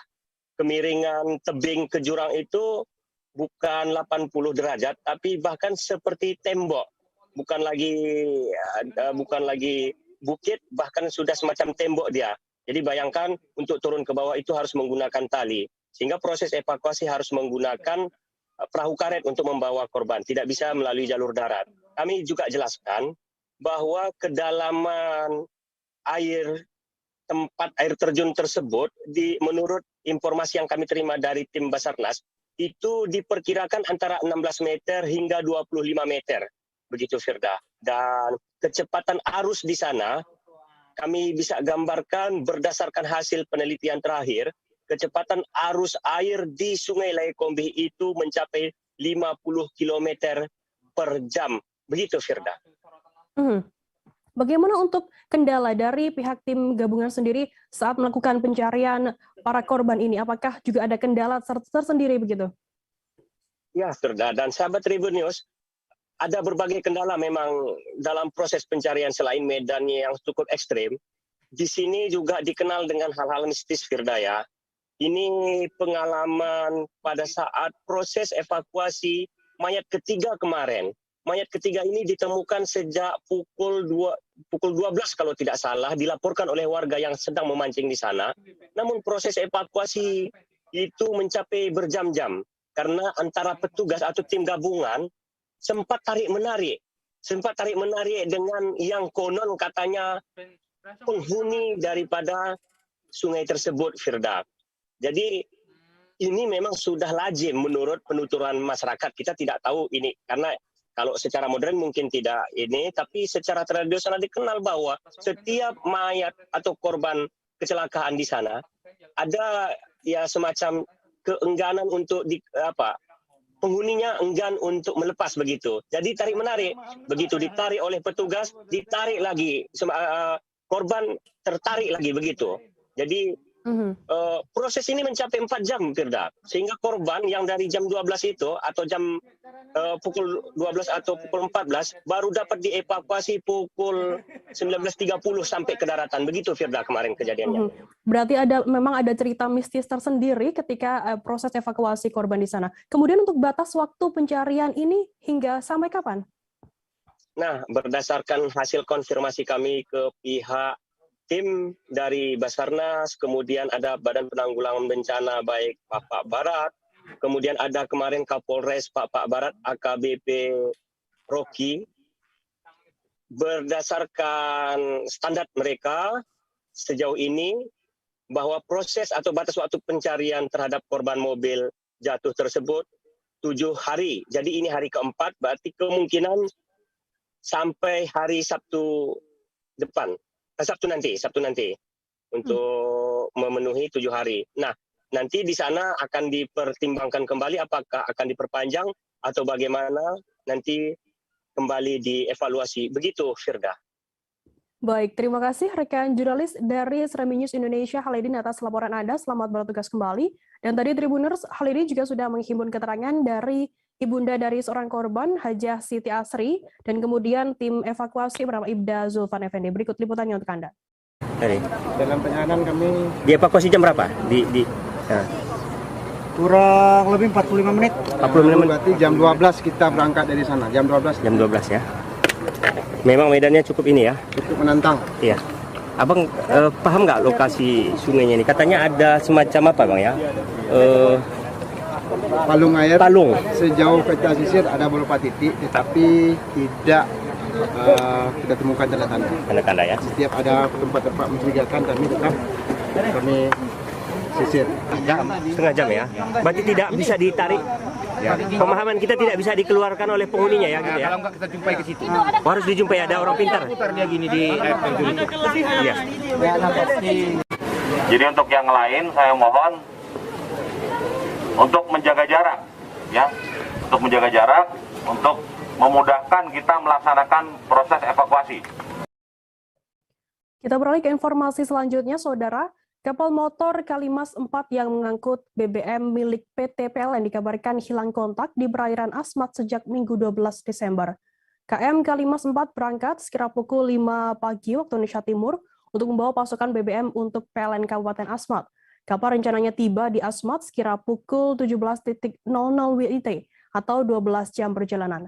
Kemiringan tebing ke jurang itu bukan 80 derajat, tapi bahkan seperti tembok. Bukan lagi bukit, bahkan sudah semacam tembok dia. Jadi bayangkan untuk turun ke bawah itu harus menggunakan tali. Sehingga proses evakuasi harus menggunakan perahu karet untuk membawa korban. Tidak bisa melalui jalur darat. Kami juga jelaskan bahwa kedalaman tempat air terjun tersebut, menurut informasi yang kami terima dari tim Basarnas, itu diperkirakan antara 16 meter hingga 25 meter. Begitu, Firda. Dan kecepatan arus di sana, kami bisa gambarkan berdasarkan hasil penelitian terakhir, kecepatan arus air di Sungai Laekombih itu mencapai 50 km per jam. Begitu, Firda. Bagaimana untuk kendala dari pihak tim gabungan sendiri saat melakukan pencarian para korban ini? Apakah juga ada kendala tersendiri begitu? Ya, Firda dan sahabat Tribun News, ada berbagai kendala memang dalam proses pencarian selain medannya yang cukup ekstrim. Di sini juga dikenal dengan hal-hal mistis, Firda, ya. Ini pengalaman pada saat proses evakuasi mayat ketiga kemarin. Mayat ketiga ini ditemukan sejak pukul 12 kalau tidak salah, dilaporkan oleh warga yang sedang memancing di sana. Namun proses evakuasi itu mencapai berjam-jam karena antara petugas atau tim gabungan sempat tarik-menarik dengan yang konon katanya penghuni daripada sungai tersebut, Firda. Jadi ini memang sudah lazim menurut penuturan masyarakat. Kita tidak tahu ini karena kalau secara modern mungkin tidak ini, tapi secara tradisional dikenal bahwa setiap mayat atau korban kecelakaan di sana ada ya semacam keengganan untuk penghuninya enggan untuk melepas begitu. Jadi tarik menarik, begitu ditarik oleh petugas, ditarik lagi, korban tertarik lagi begitu. Jadi proses ini mencapai 4 jam, Firda. Sehingga korban yang dari jam 12 itu atau jam pukul 12 atau pukul 14 baru dapat dievakuasi pukul 19.30 sampai ke daratan. Begitu, Firda, kemarin kejadiannya. Berarti memang ada cerita mistis tersendiri ketika proses evakuasi korban di sana. Kemudian untuk batas waktu pencarian ini hingga sampai kapan? Nah, berdasarkan hasil konfirmasi kami ke pihak tim dari Basarnas, kemudian ada Badan Penanggulangan Bencana baik Papak Barat, kemudian ada kemarin Kapolres Papak Barat AKBP Rocky. Berdasarkan standar mereka sejauh ini bahwa proses atau batas waktu pencarian terhadap korban mobil jatuh tersebut 7 hari. Jadi ini hari keempat, berarti kemungkinan sampai hari Sabtu depan. Sabtu nanti untuk memenuhi 7 hari. Nah, nanti di sana akan dipertimbangkan kembali apakah akan diperpanjang atau bagaimana, nanti kembali dievaluasi. Begitu, Firda. Baik, terima kasih rekan jurnalis dari Serambi News Indonesia, Halidin, atas laporan Anda. Selamat bertugas kembali. Dan tadi Tribuners, Halidin juga sudah menghimpun keterangan dari ibunda dari seorang korban, Hajah Siti Asri, dan kemudian tim evakuasi bernama Ibda Zulfan Effendi. Berikut liputannya untuk Anda. Tadi. Dalam penanganan kami Dievakuasi jam berapa? Nah. kurang lebih 45 menit. 45 menit. Berarti jam 12 kita berangkat dari sana. Jam 12. Jam 12 ya. Memang medannya cukup ini ya. Cukup menantang. Iya. Abang paham nggak lokasi sungainya ini? Katanya ada semacam apa bang ya? Palung air. Palung. Sejauh kita sisir ada beberapa titik, tetapi tidak kita temukan tanda-tanda. Tanda-tanda ya. Setiap ada tempat-tempat mencurigakan kami tetap sisir. Setengah jam ya. Berarti tidak bisa ditarik. Ya. Pemahaman kita tidak bisa dikeluarkan oleh penghuninya ya gitu ya. Kalau nggak kita jumpai ke situ. Harus dijumpai, ada orang pintar. Putar dia gini di air terjun itu. Iya. Jadi untuk yang lain saya mohon untuk menjaga jarak ya. Untuk menjaga jarak untuk memudahkan kita melaksanakan proses evakuasi. Kita beralih ke informasi selanjutnya, Saudara. Kapal motor Kalimas 4 yang mengangkut BBM milik PT PLN dikabarkan hilang kontak di perairan Asmat sejak Minggu 12 Desember. KM Kalimas 4 berangkat sekira pukul 5 pagi waktu Indonesia Timur untuk membawa pasokan BBM untuk PLN Kabupaten Asmat. Kapal rencananya tiba di Asmat sekira pukul 17.00 WIT atau 12 jam perjalanan.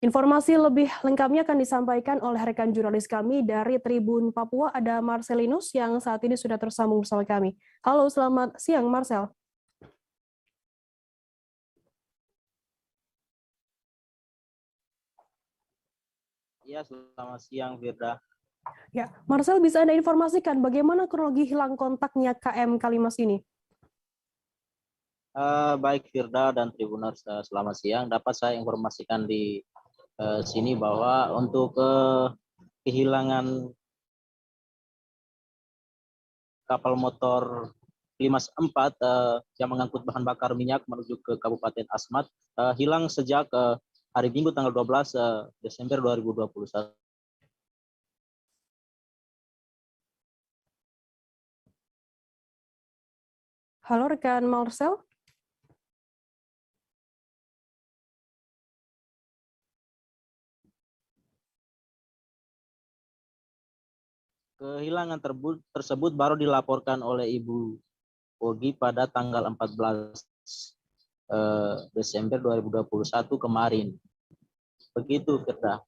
Informasi lebih lengkapnya akan disampaikan oleh rekan jurnalis kami dari Tribun Papua, ada Marcelinus yang saat ini sudah tersambung bersama kami. Halo, selamat siang Marcel. Ya, selamat siang Firda. Ya, Marcel, bisa Anda informasikan bagaimana kronologi hilang kontaknya KM Kalimas ini? Baik Firda dan Tribuners, selamat siang. Dapat saya informasikan di sini bahwa untuk kehilangan kapal motor Kalimas 4 yang mengangkut bahan bakar minyak menuju ke Kabupaten Asmat hilang sejak hari Minggu tanggal 12 Desember 2021. Halo rekan Marcel. Kehilangan tersebut baru dilaporkan oleh Ibu Ogi pada tanggal 14 Desember 2021 kemarin. Begitu, Firda.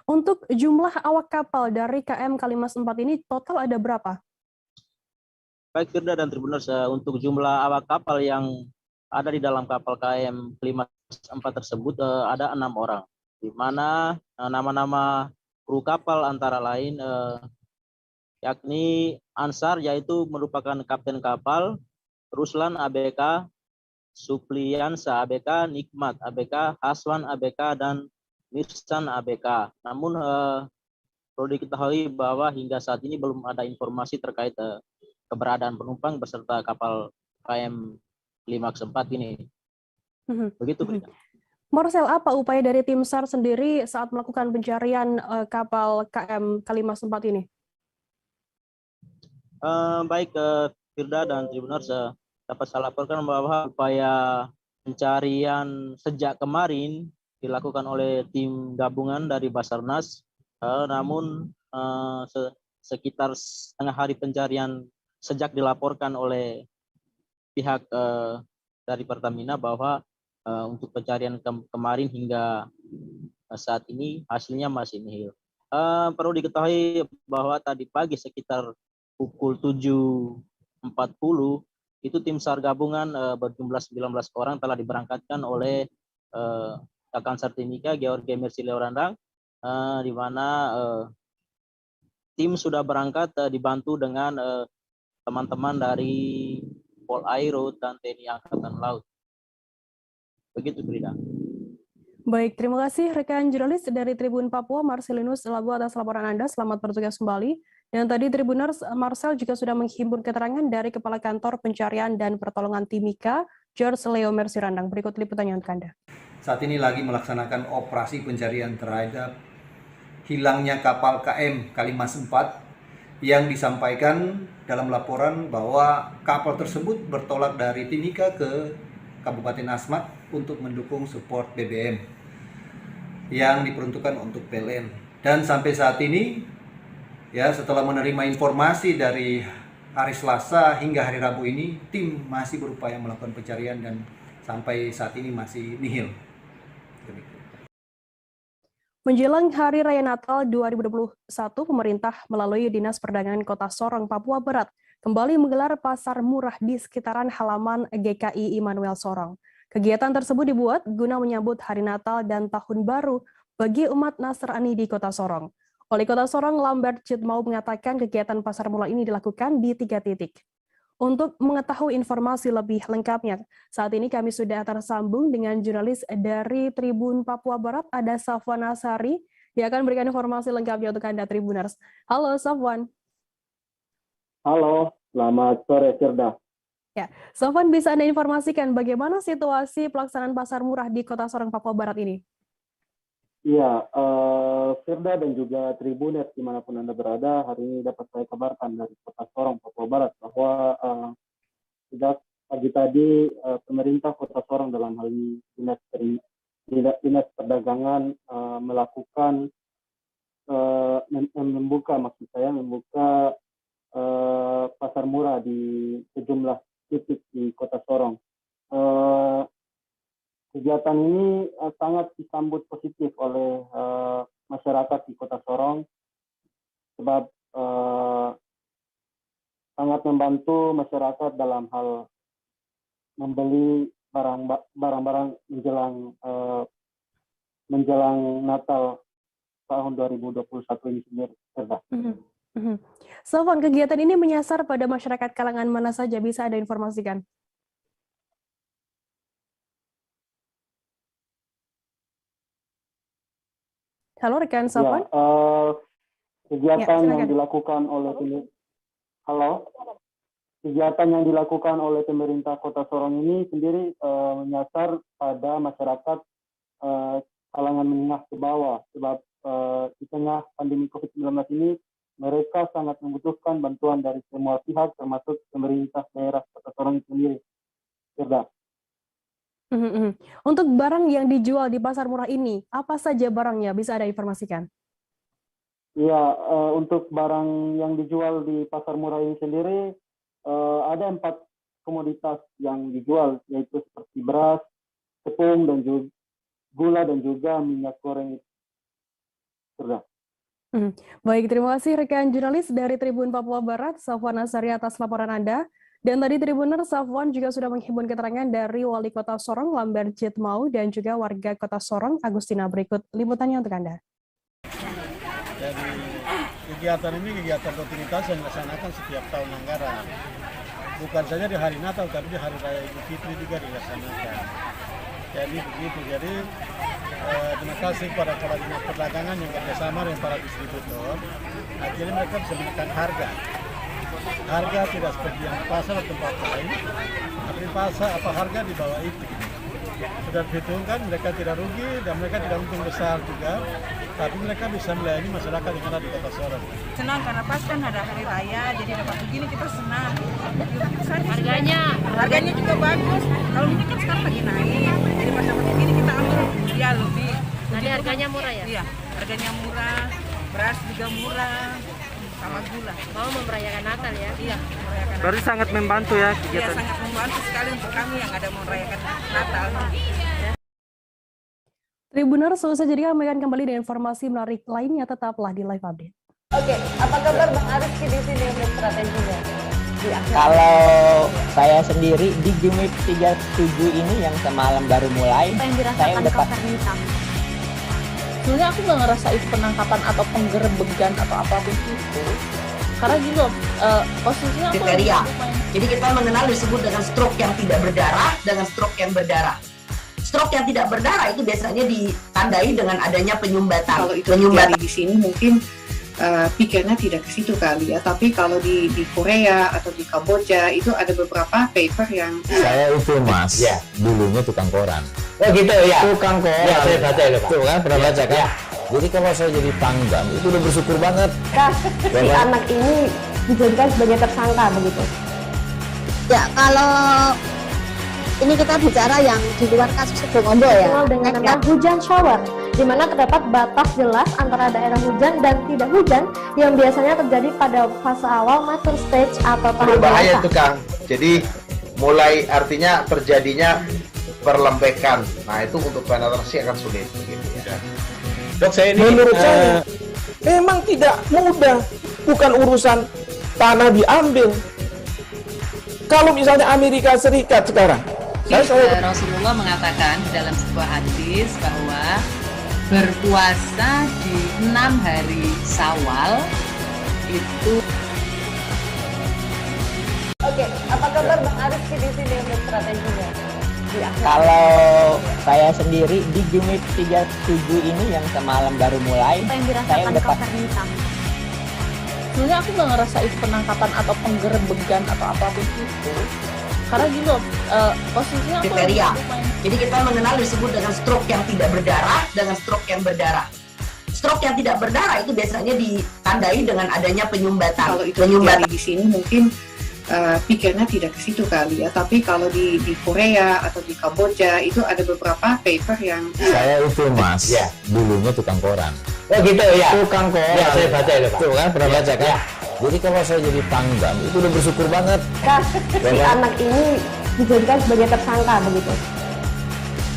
Untuk jumlah awak kapal dari KM Kalimas 4 ini total ada berapa? Baik, Firda dan Tribuners, untuk jumlah awak kapal yang ada di dalam kapal KM Kalimas 4 tersebut ada 6 orang, di mana nama-nama kru kapal antara lain yakni Ansar, yaitu merupakan kapten kapal, Ruslan ABK, Supliansa ABK, Nikmat ABK, Haswan ABK, dan Mirsan ABK. Namun perlu diketahui bahwa hingga saat ini belum ada informasi terkait keberadaan penumpang beserta kapal KM Kalimas 4 ini. Begitu, Berita. Marcel, apa upaya dari tim SAR sendiri saat melakukan pencarian kapal KM Kalimas 4 ini? Baik, Firda dan Tribuners, dapat saya laporkan bahwa upaya pencarian sejak kemarin dilakukan oleh tim gabungan dari Basarnas, namun sekitar setengah hari pencarian sejak dilaporkan oleh pihak dari Pertamina bahwa untuk pencarian kemarin hingga saat ini hasilnya masih nihil. Perlu diketahui bahwa tadi pagi sekitar pukul 7.40 itu tim SAR gabungan berjumlah 19 orang telah diberangkatkan oleh Kakang Sartimika George Mercy Leorandang, di mana tim sudah berangkat dibantu dengan teman-teman dari Pol Aero dan TNI Angkatan Laut. Begitu, Frida. Baik, terima kasih rekan jurnalis dari Tribun Papua, Marcelinus Labu atas laporan Anda. Selamat bertugas kembali. Dan tadi Tribuners, Marcel juga sudah menghimpun keterangan dari Kepala Kantor Pencarian dan Pertolongan Timika, George Leo Mercy Randang. Berikut liputannya untuk Anda. Saat ini lagi melaksanakan operasi pencarian terhadap hilangnya kapal KM Kalimas 4 yang disampaikan dalam laporan bahwa kapal tersebut bertolak dari Timika ke Kabupaten Asmat untuk mendukung support BBM yang diperuntukkan untuk PLN. Dan sampai saat ini Ya, setelah menerima informasi dari hari Selasa hingga hari Rabu ini, tim masih berupaya melakukan pencarian dan sampai saat ini masih nihil. Menjelang Hari Raya Natal 2021, pemerintah melalui Dinas Perdagangan Kota Sorong, Papua Barat, kembali menggelar pasar murah di sekitaran halaman GKI Immanuel Sorong. Kegiatan tersebut dibuat guna menyambut Hari Natal dan Tahun Baru bagi umat Nasrani di Kota Sorong. Wali Kota Sorong Lambert Citmau mengatakan kegiatan pasar murah ini dilakukan di 3 titik. Untuk mengetahui informasi lebih lengkapnya, saat ini kami sudah tersambung dengan jurnalis dari Tribun Papua Barat, ada Safwan Asari, yang akan memberikan informasi lengkapnya untuk Anda Tribuners. Halo Safwan. Halo, selamat sore Firda. Ya, Safwan, bisa Anda informasikan bagaimana situasi pelaksanaan pasar murah di Kota Sorong, Papua Barat ini? Iya, Firda dan juga Tribuners dimanapun Anda berada, hari ini dapat saya kabarkan dari Kota Sorong, Papua Barat, bahwa sejak pagi tadi pemerintah Kota Sorong dalam hal ini Dinas Perdagangan melakukan membuka pasar murah di sejumlah titik di Kota Sorong. Kegiatan ini sangat disambut positif oleh masyarakat di Kota Sorong, sebab sangat membantu masyarakat dalam hal membeli barang-barang menjelang Natal tahun 2021 ini sendiri. Safwan, kegiatan ini menyasar pada masyarakat kalangan mana saja, bisa Anda informasikan? Halo rekan Safwan. Ya, kegiatan yang dilakukan oleh pemerintah Kota Sorong ini sendiri menyasar pada masyarakat kalangan menengah ke bawah, sebab di tengah pandemi COVID-19 ini mereka sangat membutuhkan bantuan dari semua pihak, termasuk pemerintah daerah Kota Sorong sendiri. Firda. Untuk barang yang dijual di pasar murah ini, apa saja barangnya? Bisa Anda informasikan? Ya, untuk barang yang dijual di pasar murah ini sendiri, ada 4 komoditas yang dijual, yaitu seperti beras, tepung, dan juga gula, dan juga minyak goreng. Sudah. Baik, terima kasih rekan jurnalis dari Tribun Papua Barat, Safwan Asari atas laporan Anda. Dan tadi Tribuner, Safwan juga sudah menghimpun keterangan dari Wali Kota Sorong, Lambert Citmau, dan juga warga Kota Sorong, Agustina. Berikut liputannya untuk Anda. Jadi kegiatan ini kegiatan rutinitas yang dilaksanakan setiap tahun anggaran. Bukan saja di hari Natal, tapi di hari Raya Idul Fitri juga dilaksanakan. Jadi begitu. Jadi terima kasih kepada Kepala Dinas Perdagangan yang kerjasama dengan para distributor. Akhirnya mereka bisa menekan harga. Harga tidak seperti yang di pasar atau tempat lain, tapi di pasar harga di bawah itu. Sudah diperhitungkan, mereka tidak rugi dan mereka tidak untung besar juga, tapi mereka bisa melayani masyarakat yang ada di Kota Sorong. Senang karena pas kan ada hari raya, jadi dapat begini kita senang. Harganya juga bagus. Kalau ini kan sekarang lagi naik, jadi pas dapat begini kita ambil ya lebih. Jadi harganya murah ya? Iya, harganya murah, beras juga murah. Sama gula. Mau merayakan Natal ya? Iya, merayakan Natal. Berarti sangat membantu ya kegiatan? Iya, sangat membantu sekali untuk kami yang ada mau merayakan Natal. Tribuner, selesai jadi kami akan kembali dengan informasi menarik lainnya, tetaplah di Live Update. Oke, apa kabar Bang Ariski di sini untuk strateginya? Kalau saya sendiri di Gimik 37 ini yang semalam baru mulai, saya udah sebenarnya aku nggak ngerasa itu penangkapan atau penggerebegan atau apapun itu, karena gitu posisinya kriteria. Jadi kita mengenal disebut dengan stroke yang tidak berdarah dengan stroke yang berdarah. Stroke yang tidak berdarah itu biasanya ditandai dengan adanya penyumbatan. Kalau itu terjadi di sini mungkin pikirnya tidak ke situ kali ya, tapi kalau di Korea atau di Kamboja itu ada beberapa paper yang saya itu mas, ya dulunya tukang koran. Oh gitu ya, tukang koran. Ya, saya baca ya, Pak. Tuh kan pernah baca kan? Ya. Jadi kalau saya jadi pangdam itu udah bersyukur banget. Si anak ini dijadikan sebagai tersangka begitu. Ya, kalau ini kita bicara yang di luar kasus Sebongombo ya. Dengan hujan shower di mana terdapat batas jelas antara daerah hujan dan tidak hujan yang biasanya terjadi pada fase awal mature stage atau tahap berbahaya dewasa. itu Kang. Jadi mulai artinya terjadinya perlembekan. Nah itu untuk penetrasi akan sulit. Gitu ya. Dok, saya ini menurut saya memang tidak mudah, bukan urusan tanah diambil. Kalau misalnya Amerika Serikat sekarang, Rasulullah mengatakan dalam sebuah hadis bahwa berpuasa di 6 hari Syawal itu. Oke, apa kabar Bang Arief di sini untuk strateginya? Kalau saya sendiri di Jumit 37 ini yang semalam baru mulai, saya udah pas. Sebenarnya aku nggak ngerasa itu penangkapan atau penggerebegan atau apapun itu. Karena gini loh, posisinya aku kriteria. Jadi kita mengenal disebut dengan stroke yang tidak berdarah dengan stroke yang berdarah. Stroke yang tidak berdarah itu biasanya ditandai dengan adanya penyumbatan. Kalau itu terjadi di sini mungkin pikirnya tidak ke situ kali ya. Tapi kalau di Korea atau di Kamboja itu ada beberapa paper yang Saya itu Mas, dulunya tukang koran. Oh gitu ya. Tukang koran. Ya, saya baca itu Pak. Tuh kan pernah baca kan? Ya. Jadi kalau saya jadi pangdam itu udah bersyukur banget. Si anak ini dijadikan sebagai tersangka begitu.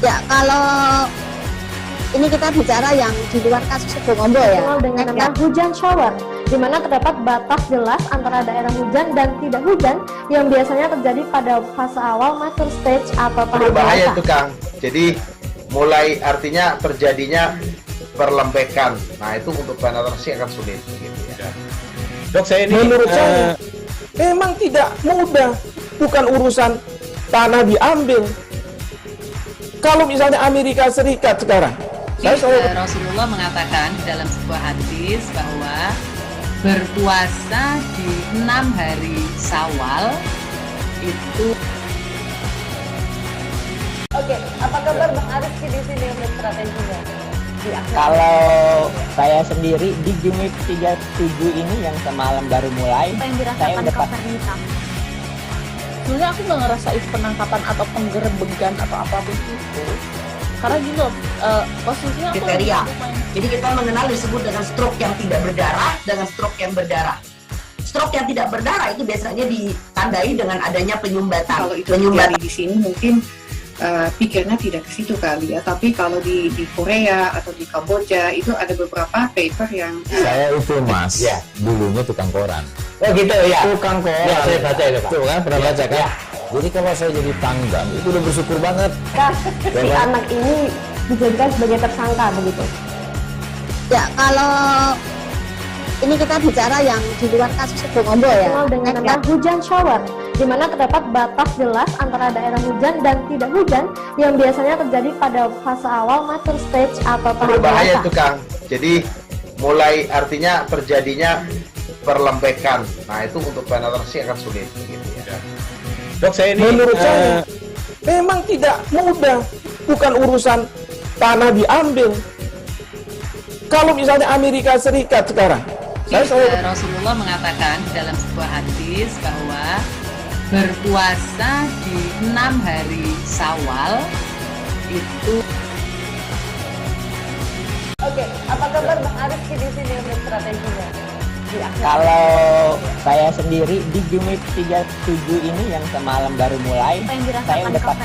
Ya, kalau ini kita bicara yang di luar kasus Situbondo ya, dengan nama hujan shower, di mana terdapat batas jelas antara daerah hujan dan tidak hujan yang biasanya terjadi pada fase awal mature stage atau tahap berbahaya dewasa. itu Kang. Jadi mulai artinya terjadinya perlembekan. Nah itu untuk penetrasi akan sulit. Gitu ya. Dok, saya ini menurut saya memang tidak mudah, bukan urusan tanah diambil. Kalau misalnya Amerika Serikat sekarang, Rasulullah mengatakan dalam sebuah hadis bahwa berpuasa di 6 hari Syawal itu. Oke, apa kabar Bang Arief di sini untuk strateginya? Kalau saya sendiri di Jumit 37 ini yang semalam baru mulai, saya udah pas. Sebenarnya aku nggak ngerasa itu penangkapan atau penggerebegan atau apapun itu. Karena gini loh, posisinya aku kriteria. Jadi kita mengenal disebut dengan stroke yang tidak berdarah dengan stroke yang berdarah. Stroke yang tidak berdarah itu biasanya ditandai dengan adanya penyumbatan. Kalau itu terjadi di sini mungkin pikirnya tidak ke situ kali ya. Tapi kalau di Korea atau di Kamboja itu ada beberapa paper yang Saya itu Mas, dulunya tukang koran. Oh gitu ya. Tukang koran. Ya, saya baca itu Pak. Tuh kan pernah baca kan? Ya. Jadi kalau saya jadi pangdam itu udah bersyukur banget. Si anak ini dijadikan sebagai tersangka begitu. Ya, kalau ini kita bicara yang di luar kasus Situbondo ya, dengan nama hujan shower, di mana terdapat batas jelas antara daerah hujan dan tidak hujan yang biasanya terjadi pada fase awal mature stage atau tahap Berbahaya dewasa. itu Kang. Jadi mulai artinya terjadinya perlembekan. Nah itu untuk penetrasi akan sulit. Gitu ya. Dok, saya ini menurut saya memang tidak mudah, bukan urusan tanah diambil. Kalau misalnya Amerika Serikat sekarang, Rasulullah mengatakan dalam sebuah hadis bahwa berpuasa di 6 hari Syawal itu. Oke, apa kabar Bang Arief di sini untuk strateginya? Kalau saya sendiri di Jumit 37 ini yang semalam baru mulai, saya udah pas.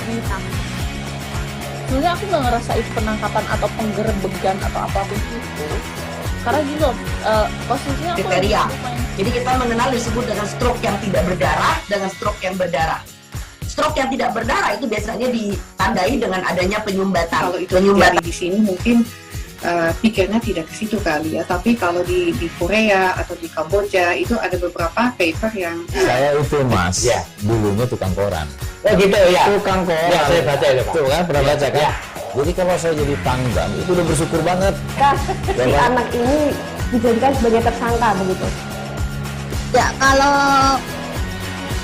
Sebenarnya aku nggak ngerasa itu penangkapan atau penggerebegan atau apapun itu. Karena gini loh, posisinya aku kriteria. Jadi kita mengenal disebut dengan stroke yang tidak berdarah dengan stroke yang berdarah. Stroke yang tidak berdarah itu biasanya ditandai dengan adanya penyumbatan. Kalau itu terjadi di sini mungkin pikirnya tidak ke situ kali ya. Tapi kalau di Korea atau di Kamboja itu ada beberapa paper yang Saya itu Mas, dulunya tukang koran. Oh gitu ya. Tukang koran. Ya, saya baca itu Pak. Tuh kan pernah baca kan? Ya. Jadi kalau saya jadi pangdam itu udah bersyukur banget. Si anak ini dijadikan sebagai tersangka begitu. Ya, kalau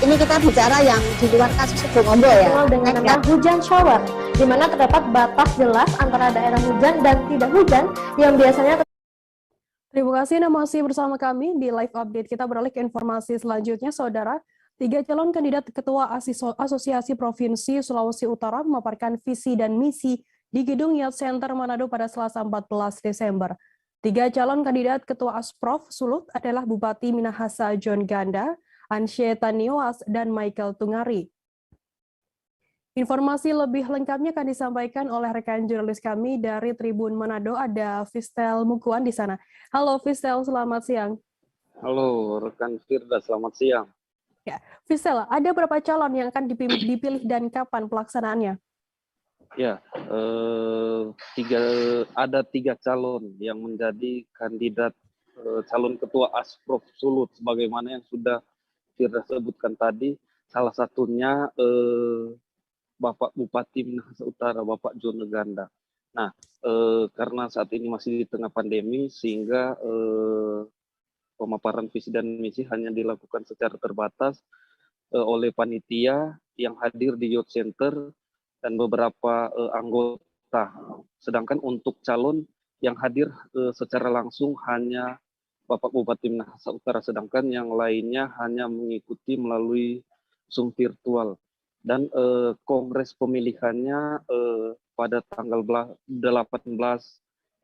ini kita bicara yang di luar kasus Situbondo ya, dengan nama hujan shower, di mana terdapat batas jelas antara daerah hujan dan tidak hujan yang biasanya. Terima kasih Anda masih bersama kami di live update. Kita beralih ke informasi selanjutnya, Saudara. 3 calon kandidat Ketua Asosiasi Provinsi Sulawesi Utara memaparkan visi dan misi di Gedung Youth Center Manado pada Selasa 14 Desember. 3 calon kandidat Ketua Asprof Sulut adalah Bupati Minahasa John Ganda, Anshe Tanioas, dan Michael Tungari. Informasi lebih lengkapnya akan disampaikan oleh rekan jurnalis kami dari Tribun Manado, ada Fistel Mukuan di sana. Halo Fistel, selamat siang. Halo rekan Firda, selamat siang. Ya, Fistel, ada berapa calon yang akan dipilih dan kapan pelaksanaannya? Ya, ada 3 calon yang menjadi kandidat calon Ketua Asprof Sulut, sebagaimana yang sudah Firda sebutkan tadi. Salah satunya Bapak Bupati Minahasa Utara, Bapak John Ganda. Nah, karena saat ini masih di tengah pandemi, sehingga pemaparan visi dan misi hanya dilakukan secara terbatas oleh panitia yang hadir di Youth Center dan beberapa anggota. Sedangkan untuk calon yang hadir secara langsung hanya Bapak Bupati Minahasa Utara, sedangkan yang lainnya hanya mengikuti melalui Zoom virtual. Dan kongres pemilihannya pada tanggal 18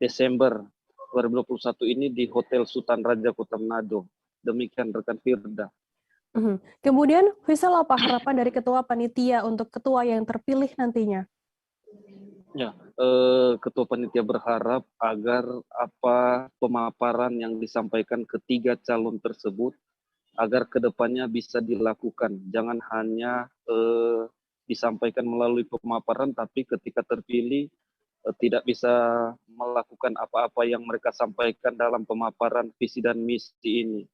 Desember 2021 ini di Hotel Sultan Raja Kota Manado. Demikian rekan Firda. Kemudian, Fisel, apa harapan dari Ketua Panitia untuk ketua yang terpilih nantinya? Ya, Ketua Panitia berharap agar apa pemaparan yang disampaikan ketiga calon tersebut agar kedepannya bisa dilakukan. Jangan hanya disampaikan melalui pemaparan, tapi ketika terpilih tidak bisa melakukan apa-apa yang mereka sampaikan dalam pemaparan visi dan misi ini.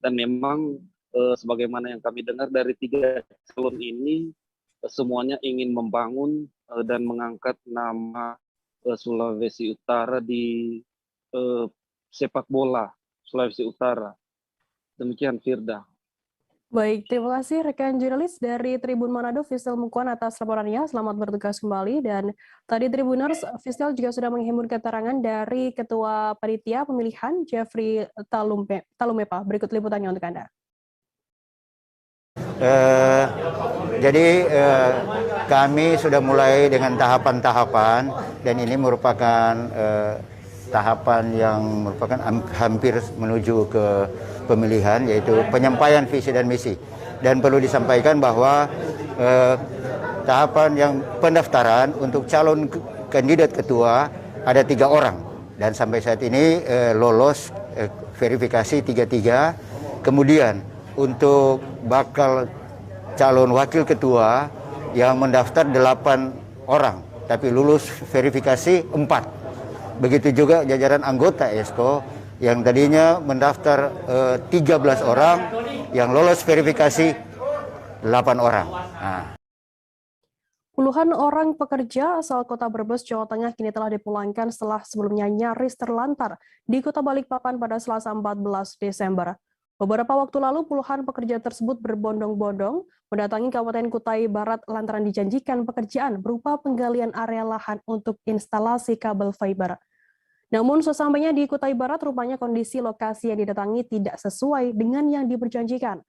Dan memang sebagaimana yang kami dengar dari 3 calon ini, semuanya ingin membangun dan mengangkat nama Sulawesi Utara di sepak bola Sulawesi Utara. Demikian Firda. Baik, terima kasih rekan jurnalis dari Tribun Manado, Fistel Mukuan atas laporannya. Selamat bertugas kembali. Dan tadi Tribuners, Fistel juga sudah menghimpun keterangan dari Ketua Panitia Pemilihan, Jeffrey Talumepa. Berikut liputannya untuk Anda. Jadi kami sudah mulai dengan tahapan-tahapan, dan ini merupakan tahapan yang merupakan hampir menuju ke pemilihan, yaitu penyampaian visi dan misi. Dan perlu disampaikan bahwa tahapan yang pendaftaran untuk calon kandidat ketua ada 3 orang, dan sampai saat ini lolos verifikasi 3-3. Kemudian untuk bakal calon wakil ketua yang mendaftar 8 orang, tapi lulus verifikasi 4. Begitu juga jajaran anggota ESKO yang tadinya mendaftar 13 orang, yang lolos verifikasi 8 orang. Nah. Puluhan orang pekerja asal Kota Brebes, Jawa Tengah kini telah dipulangkan setelah sebelumnya nyaris terlantar di Kota Balikpapan pada Selasa 14 Desember. Beberapa waktu lalu, puluhan pekerja tersebut berbondong-bondong mendatangi Kabupaten Kutai Barat lantaran dijanjikan pekerjaan berupa penggalian area lahan untuk instalasi kabel fiber. Namun sesampainya di Kutai Barat, rupanya kondisi lokasi yang didatangi tidak sesuai dengan yang diperjanjikan.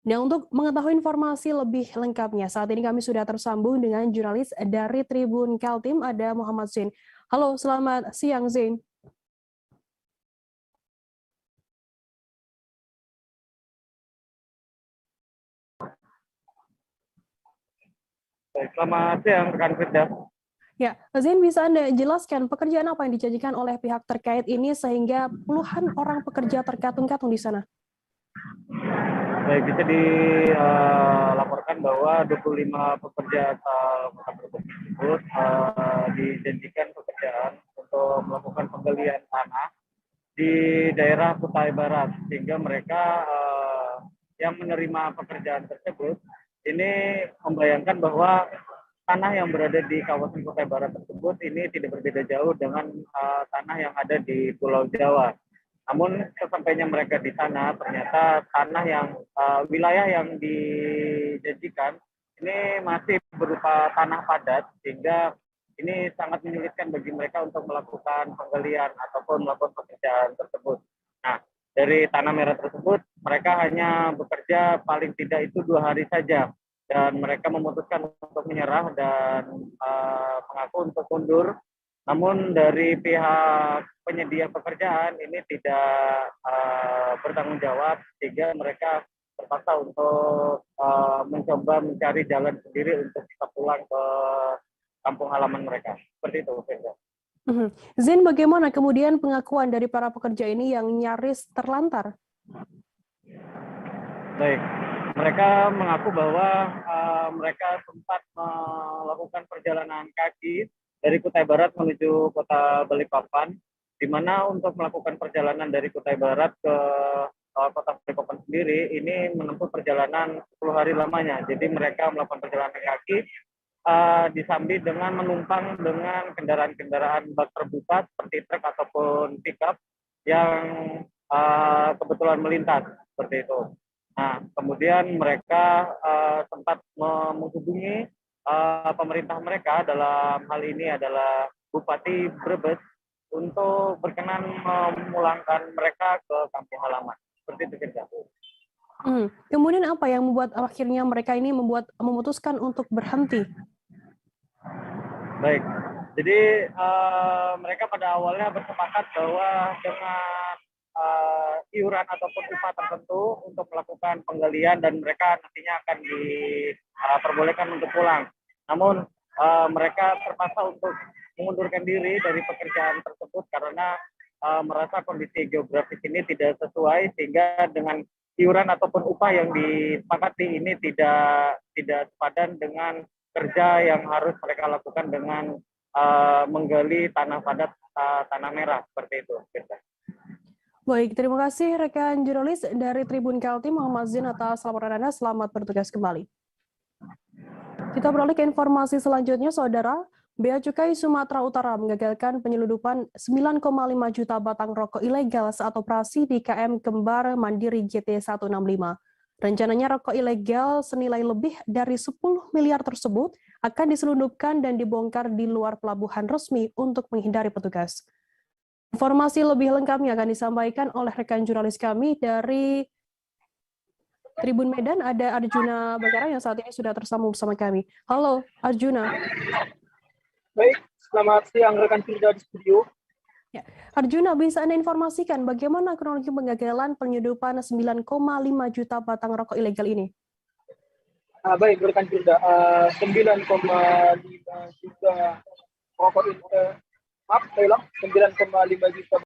Nah, untuk mengetahui informasi lebih lengkapnya, saat ini kami sudah tersambung dengan jurnalis dari Tribun Kaltim, ada Muhammad Zain. Halo, selamat siang Zain. Selamat siang, rekan Firda. Ya, Zain, bisa Anda jelaskan pekerjaan apa yang dijanjikan oleh pihak terkait ini sehingga puluhan orang pekerja terkatung-katung di sana? Baik, bisa dilaporkan bahwa 25 pekerja asal Kota Brebes tersebut dijanjikan pekerjaan untuk melakukan penggalian tanah di daerah Kutai Barat, sehingga mereka yang menerima pekerjaan tersebut ini membayangkan bahwa tanah yang berada di kawasan Kutai Barat tersebut ini tidak berbeda jauh dengan tanah yang ada di Pulau Jawa. Namun sesampainya mereka di sana, ternyata tanah yang wilayah yang dijanjikan ini masih berupa tanah padat, sehingga ini sangat menyulitkan bagi mereka untuk melakukan penggalian ataupun melakukan pekerjaan tersebut. Nah, dari tanah merah tersebut mereka hanya bekerja paling tidak itu 2 hari saja, dan mereka memutuskan untuk menyerah dan mengaku untuk mundur, namun dari pihak penyedia pekerjaan ini tidak bertanggung jawab, sehingga mereka terpaksa untuk mencoba mencari jalan sendiri untuk bisa pulang ke kampung halaman mereka. Seperti itu, Firda. Zain, bagaimana kemudian pengakuan dari para pekerja ini yang nyaris terlantar? Baik, mereka mengaku bahwa mereka sempat melakukan perjalanan kaki dari Kutai Barat menuju kota Balikpapan, di mana untuk melakukan perjalanan dari Kutai Barat ke kota Balikpapan sendiri ini menempuh perjalanan 10 hari lamanya. Jadi mereka melakukan perjalanan kaki disambi dengan menumpang dengan kendaraan-kendaraan bak terbuka seperti truk ataupun pickup yang kebetulan melintas seperti itu. Nah, kemudian mereka sempat menghubungi pemerintah mereka, dalam hal ini adalah Bupati Brebes, untuk berkenan memulangkan mereka ke kampung halaman. Seperti itu, Firda. Kemudian apa yang membuat akhirnya mereka ini memutuskan untuk berhenti? Baik, jadi mereka pada awalnya bersepakat bahwa dengan iuran ataupun upah tertentu untuk melakukan penggalian dan mereka nantinya akan diperbolehkan untuk pulang. Namun mereka terpaksa untuk mengundurkan diri dari pekerjaan tersebut karena merasa kondisi geografis ini tidak sesuai, sehingga dengan iuran ataupun upah yang disepakati ini tidak sepadan dengan kerja yang harus mereka lakukan dengan menggali tanah padat, tanah merah, seperti itu. Baik, terima kasih rekan jurnalis dari Tribun Kaltim Muhammad Zain atas laporan Anda. Selamat bertugas kembali. Kita beralih ke informasi selanjutnya, Saudara. Bea Cukai Sumatera Utara menggagalkan penyeludupan 9,5 juta batang rokok ilegal saat operasi di KM Kembar Mandiri GT165. Rencananya rokok ilegal senilai lebih dari 10 miliar tersebut akan diselundupkan dan dibongkar di luar pelabuhan resmi untuk menghindari petugas. Informasi lebih lengkapnya akan disampaikan oleh rekan jurnalis kami dari Tribun Medan, ada Arjuna Bagara yang saat ini sudah tersambung bersama kami. Halo, Arjuna. Baik, selamat siang rekan Firda di studio. Ya. Arjuna, bisa Anda informasikan bagaimana kronologi penggagalan penyelundupan 9,5 juta batang rokok ilegal ini? Baik, rekan Firda, 9,5 juta rokok ilegal. Maaf, saya ulang, 9,5 juta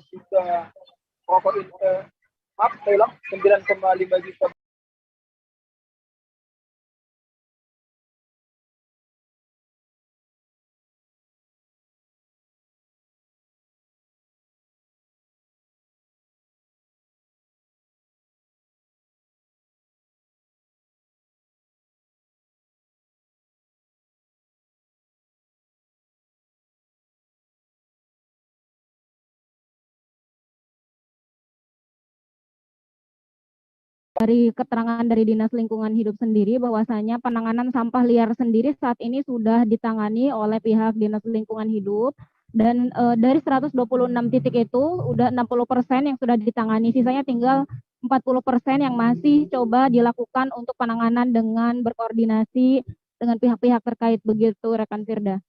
juta rokok maaf, saya ulang, 9,5 juta. Dari keterangan dari Dinas Lingkungan Hidup sendiri bahwasanya penanganan sampah liar sendiri saat ini sudah ditangani oleh pihak Dinas Lingkungan Hidup dan dari 126 titik itu udah 60% yang sudah ditangani, sisanya tinggal 40% yang masih coba dilakukan untuk penanganan dengan berkoordinasi dengan pihak-pihak terkait, begitu rekan Firda.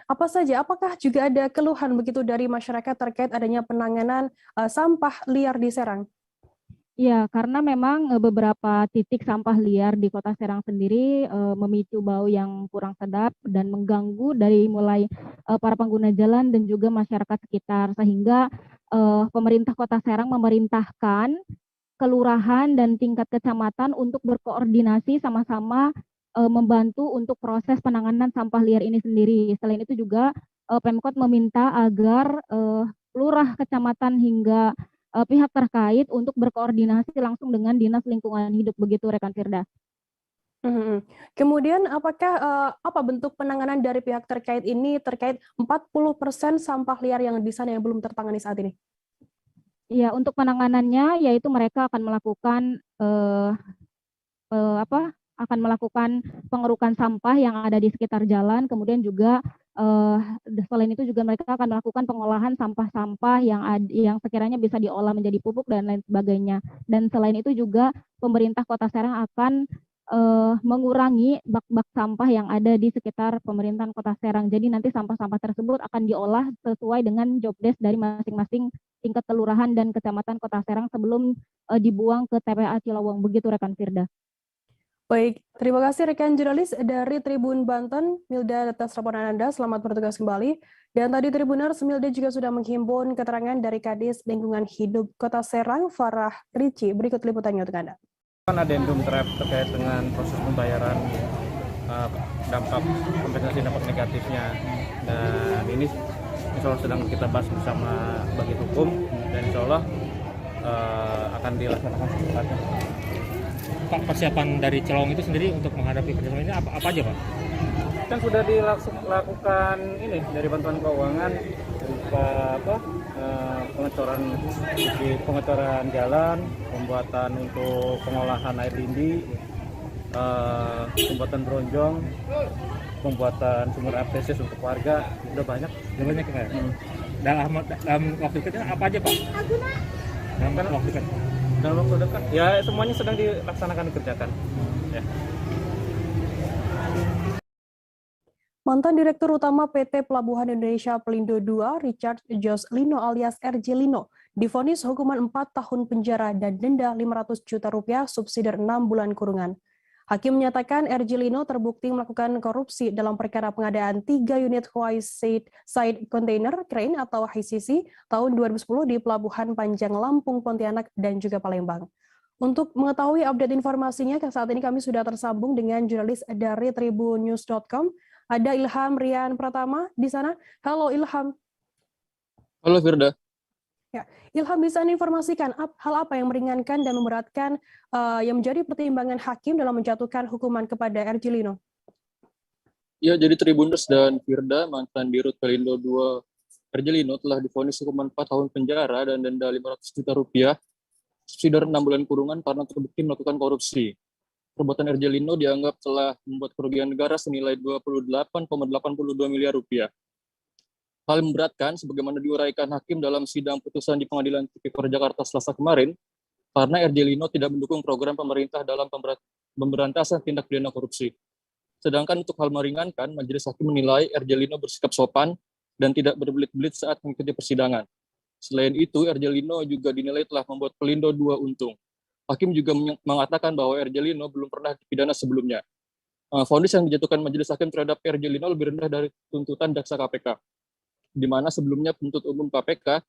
Apa saja? Apakah juga ada keluhan begitu dari masyarakat terkait adanya penanganan sampah liar di Serang? Ya, karena memang beberapa titik sampah liar di Kota Serang sendiri memicu bau yang kurang sedap dan mengganggu dari mulai para pengguna jalan dan juga masyarakat sekitar, sehingga pemerintah Kota Serang memerintahkan kelurahan dan tingkat kecamatan untuk berkoordinasi sama-sama membantu untuk proses penanganan sampah liar ini sendiri. Selain itu juga Pemkot meminta agar lurah, kecamatan hingga pihak terkait untuk berkoordinasi langsung dengan Dinas Lingkungan Hidup, begitu rekan Firda. Kemudian apakah apa bentuk penanganan dari pihak terkait ini terkait 40% sampah liar yang di sana yang belum tertangani saat ini? Ya, untuk penanganannya yaitu mereka akan melakukan pengerukan sampah yang ada di sekitar jalan, kemudian juga selain itu juga mereka akan melakukan pengolahan sampah-sampah yang sekiranya bisa diolah menjadi pupuk dan lain sebagainya. Dan selain itu juga pemerintah Kota Serang akan mengurangi bak-bak sampah yang ada di sekitar pemerintahan Kota Serang. Jadi nanti sampah-sampah tersebut akan diolah sesuai dengan job desk dari masing-masing tingkat kelurahan dan kecamatan Kota Serang sebelum dibuang ke TPA Cilawang, begitu rekan Firda. Baik, terima kasih rekan jurnalis dari Tribun Banten, Milda atas laporan Anda, selamat bertugas kembali. Dan tadi Tribuners, Milda juga sudah menghimpun keterangan dari Kadis Lingkungan Hidup Kota Serang, Farah Rici. Berikut liputannya untuk Anda. Adendum draft terkait dengan proses pembayaran dampak kompensasi dampak negatifnya, dan ini insya Allah sedang kita bahas bersama bagian hukum dan insya Allah akan dilaksanakan secepatnya. Pak, persiapan dari Cilawang itu sendiri untuk menghadapi kerjasama ini apa aja, Pak? Kan sudah dilakukan ini dari bantuan keuangan, pengecoran jalan, pembuatan untuk pengolahan air lindi, pembuatan bronjong, pembuatan sumur air tesis untuk warga, udah banyak ya. Dalam waktu dekat apa aja, Pak? Dalam waktu dekat. Dalam waktu dekat, ya semuanya sedang dilaksanakan, dikerjakan. Ya. Mantan Direktur Utama PT Pelabuhan Indonesia Pelindo II, Richard Jos Lino alias RJ Lino, divonis hukuman 4 tahun penjara dan denda 500 juta rupiah subsidi 6 bulan kurungan. Hakim menyatakan RJ Lino terbukti melakukan korupsi dalam perkara pengadaan 3 unit Side Container Crane atau HCC tahun 2010 di Pelabuhan Panjang Lampung, Pontianak, dan juga Palembang. Untuk mengetahui update informasinya, saat ini kami sudah tersambung dengan jurnalis dari tribunnews.com. Ada Ilham Rian Pratama di sana. Halo Ilham. Halo Firda. Ya, Ilham bisa informasikan hal apa yang meringankan dan memberatkan yang menjadi pertimbangan hakim dalam menjatuhkan hukuman kepada RJ Lino? Ya, jadi Tribuners dan Firda, mantan Dirut Pelindo II RJ Lino telah divonis hukuman 4 tahun penjara dan denda 500 juta rupiah, subsidi 6 bulan kurungan karena terbukti melakukan korupsi. Perbuatan RJ Lino dianggap telah membuat kerugian negara senilai 28,82 miliar rupiah. Hal memberatkan, sebagaimana diuraikan hakim dalam sidang putusan di Pengadilan Tipikor Jakarta Selasa kemarin, karena RJ Lino tidak mendukung program pemerintah dalam pemberantasan tindak pidana korupsi. Sedangkan untuk hal meringankan, majelis hakim menilai RJ Lino bersikap sopan dan tidak berbelit-belit saat mengikuti persidangan. Selain itu, RJ Lino juga dinilai telah membuat Pelindo II untung. Hakim juga mengatakan bahwa RJ Lino belum pernah dipidana sebelumnya. Vonis yang dijatuhkan majelis hakim terhadap RJ Lino lebih rendah dari tuntutan jaksa KPK. di mana sebelumnya penuntut umum KPK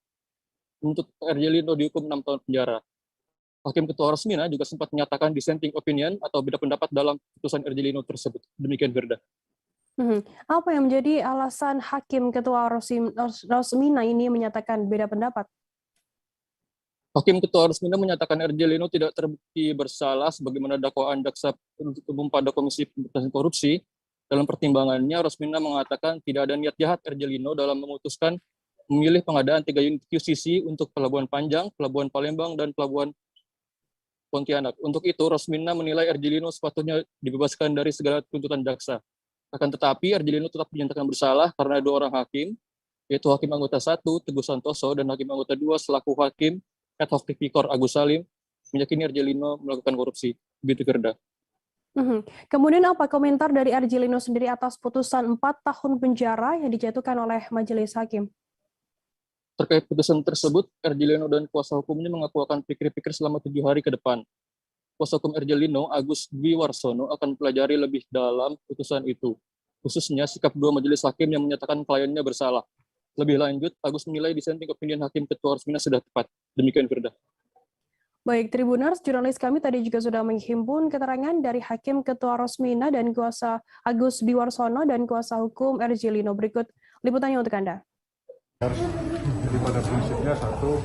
menuntut RJ Lino dihukum 6 tahun penjara. Hakim Ketua Rosmina juga sempat menyatakan dissenting opinion atau beda pendapat dalam putusan RJ Lino tersebut. Demikian, Firda. Apa yang menjadi alasan Hakim Ketua Rosmina ini menyatakan beda pendapat? Hakim Ketua Rosmina menyatakan RJ Lino tidak terbukti bersalah sebagaimana dakwaan jaksa penuntut umum pada Komisi Pemberantasan Korupsi. Dalam pertimbangannya, Rosmina mengatakan tidak ada niat jahat RJ Lino dalam memutuskan memilih pengadaan 3 unit QCC untuk Pelabuhan Panjang, Pelabuhan Palembang, dan Pelabuhan Pontianak. Untuk itu, Rosmina menilai RJ Lino sepatutnya dibebaskan dari segala tuntutan jaksa. Akan tetapi, RJ Lino tetap dinyatakan bersalah karena 2 orang hakim, yaitu Hakim Anggota 1, Teguh Santoso, dan Hakim Anggota 2 selaku Hakim Ad hoc Tipikor Agus Salim, meyakini RJ Lino melakukan korupsi. Begitu, Firda. Kemudian apa komentar dari RJ Lino sendiri atas putusan 4 tahun penjara yang dijatuhkan oleh majelis hakim? Terkait putusan tersebut, RJ Lino dan kuasa hukumnya mengaku akan pikir-pikir selama 7 hari ke depan. Kuasa hukum RJ Lino, Agus Dwi Warsono, akan pelajari lebih dalam putusan itu, khususnya sikap 2 majelis hakim yang menyatakan kliennya bersalah. Lebih lanjut, Agus menilai dissenting opinion Hakim Ketua Rosmina sudah tepat. Demikian, Firda. Baik, Tribuners, jurnalis kami tadi juga sudah menghimpun keterangan dari Hakim Ketua Rosmina dan kuasa Agus Dwi Warsono dan kuasa hukum RJ Lino. Berikut liputannya untuk Anda. Jadi pada prinsipnya satu,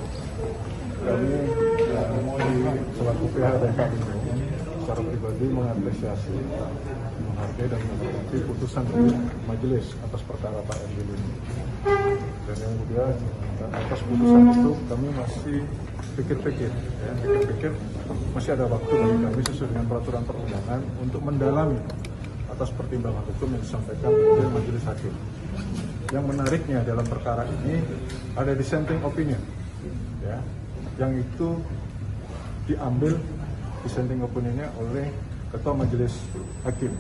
kami selaku pihak dan kami secara pribadi mengapresiasi, menghargai dan menghormati putusan dari majelis atas perkara Pak RJ Lino. Dan yang kedua, atas putusan itu kami masih pikir-pikir, masih ada waktu bagi kami sesuai dengan peraturan perundangan untuk mendalami atas pertimbangan hukum yang disampaikan oleh majelis hakim. Yang menariknya dalam perkara ini ada dissenting opinion, ya, yang itu diambil dissenting opinionnya oleh Ketua Majelis Hakim.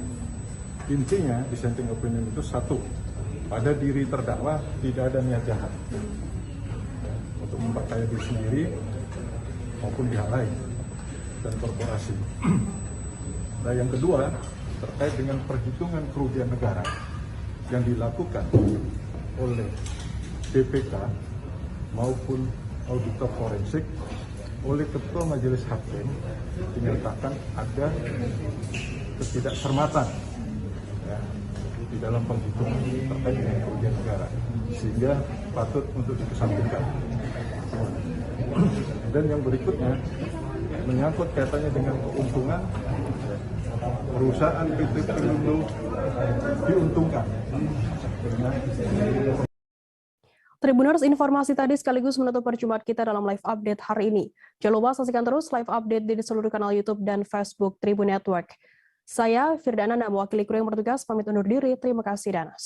Intinya dissenting opinion itu satu, pada diri terdakwa tidak ada niat jahat, ya, untuk memperkaya diri sendiri maupun pihak lain dan korporasi. Nah, yang kedua terkait dengan perhitungan kerugian negara yang dilakukan oleh BPK maupun auditor forensik oleh Ketua Majelis Hakim dinyatakan ada ketidakcermatan, ya, di dalam penghitungan terkait dengan kerugian negara, sehingga patut untuk dikesampingkan. Dan yang berikutnya menyangkut kaitannya dengan keuntungan, perusahaan PT Pelindo diuntungkan. Tribuners, informasi tadi sekaligus menutup perjumpaan kita dalam live update hari ini. Jangan lupa saksikan terus live update di seluruh kanal YouTube dan Facebook Tribun Network. Saya Firdana, mewakili kru yang bertugas, pamit undur diri. Terima kasih dan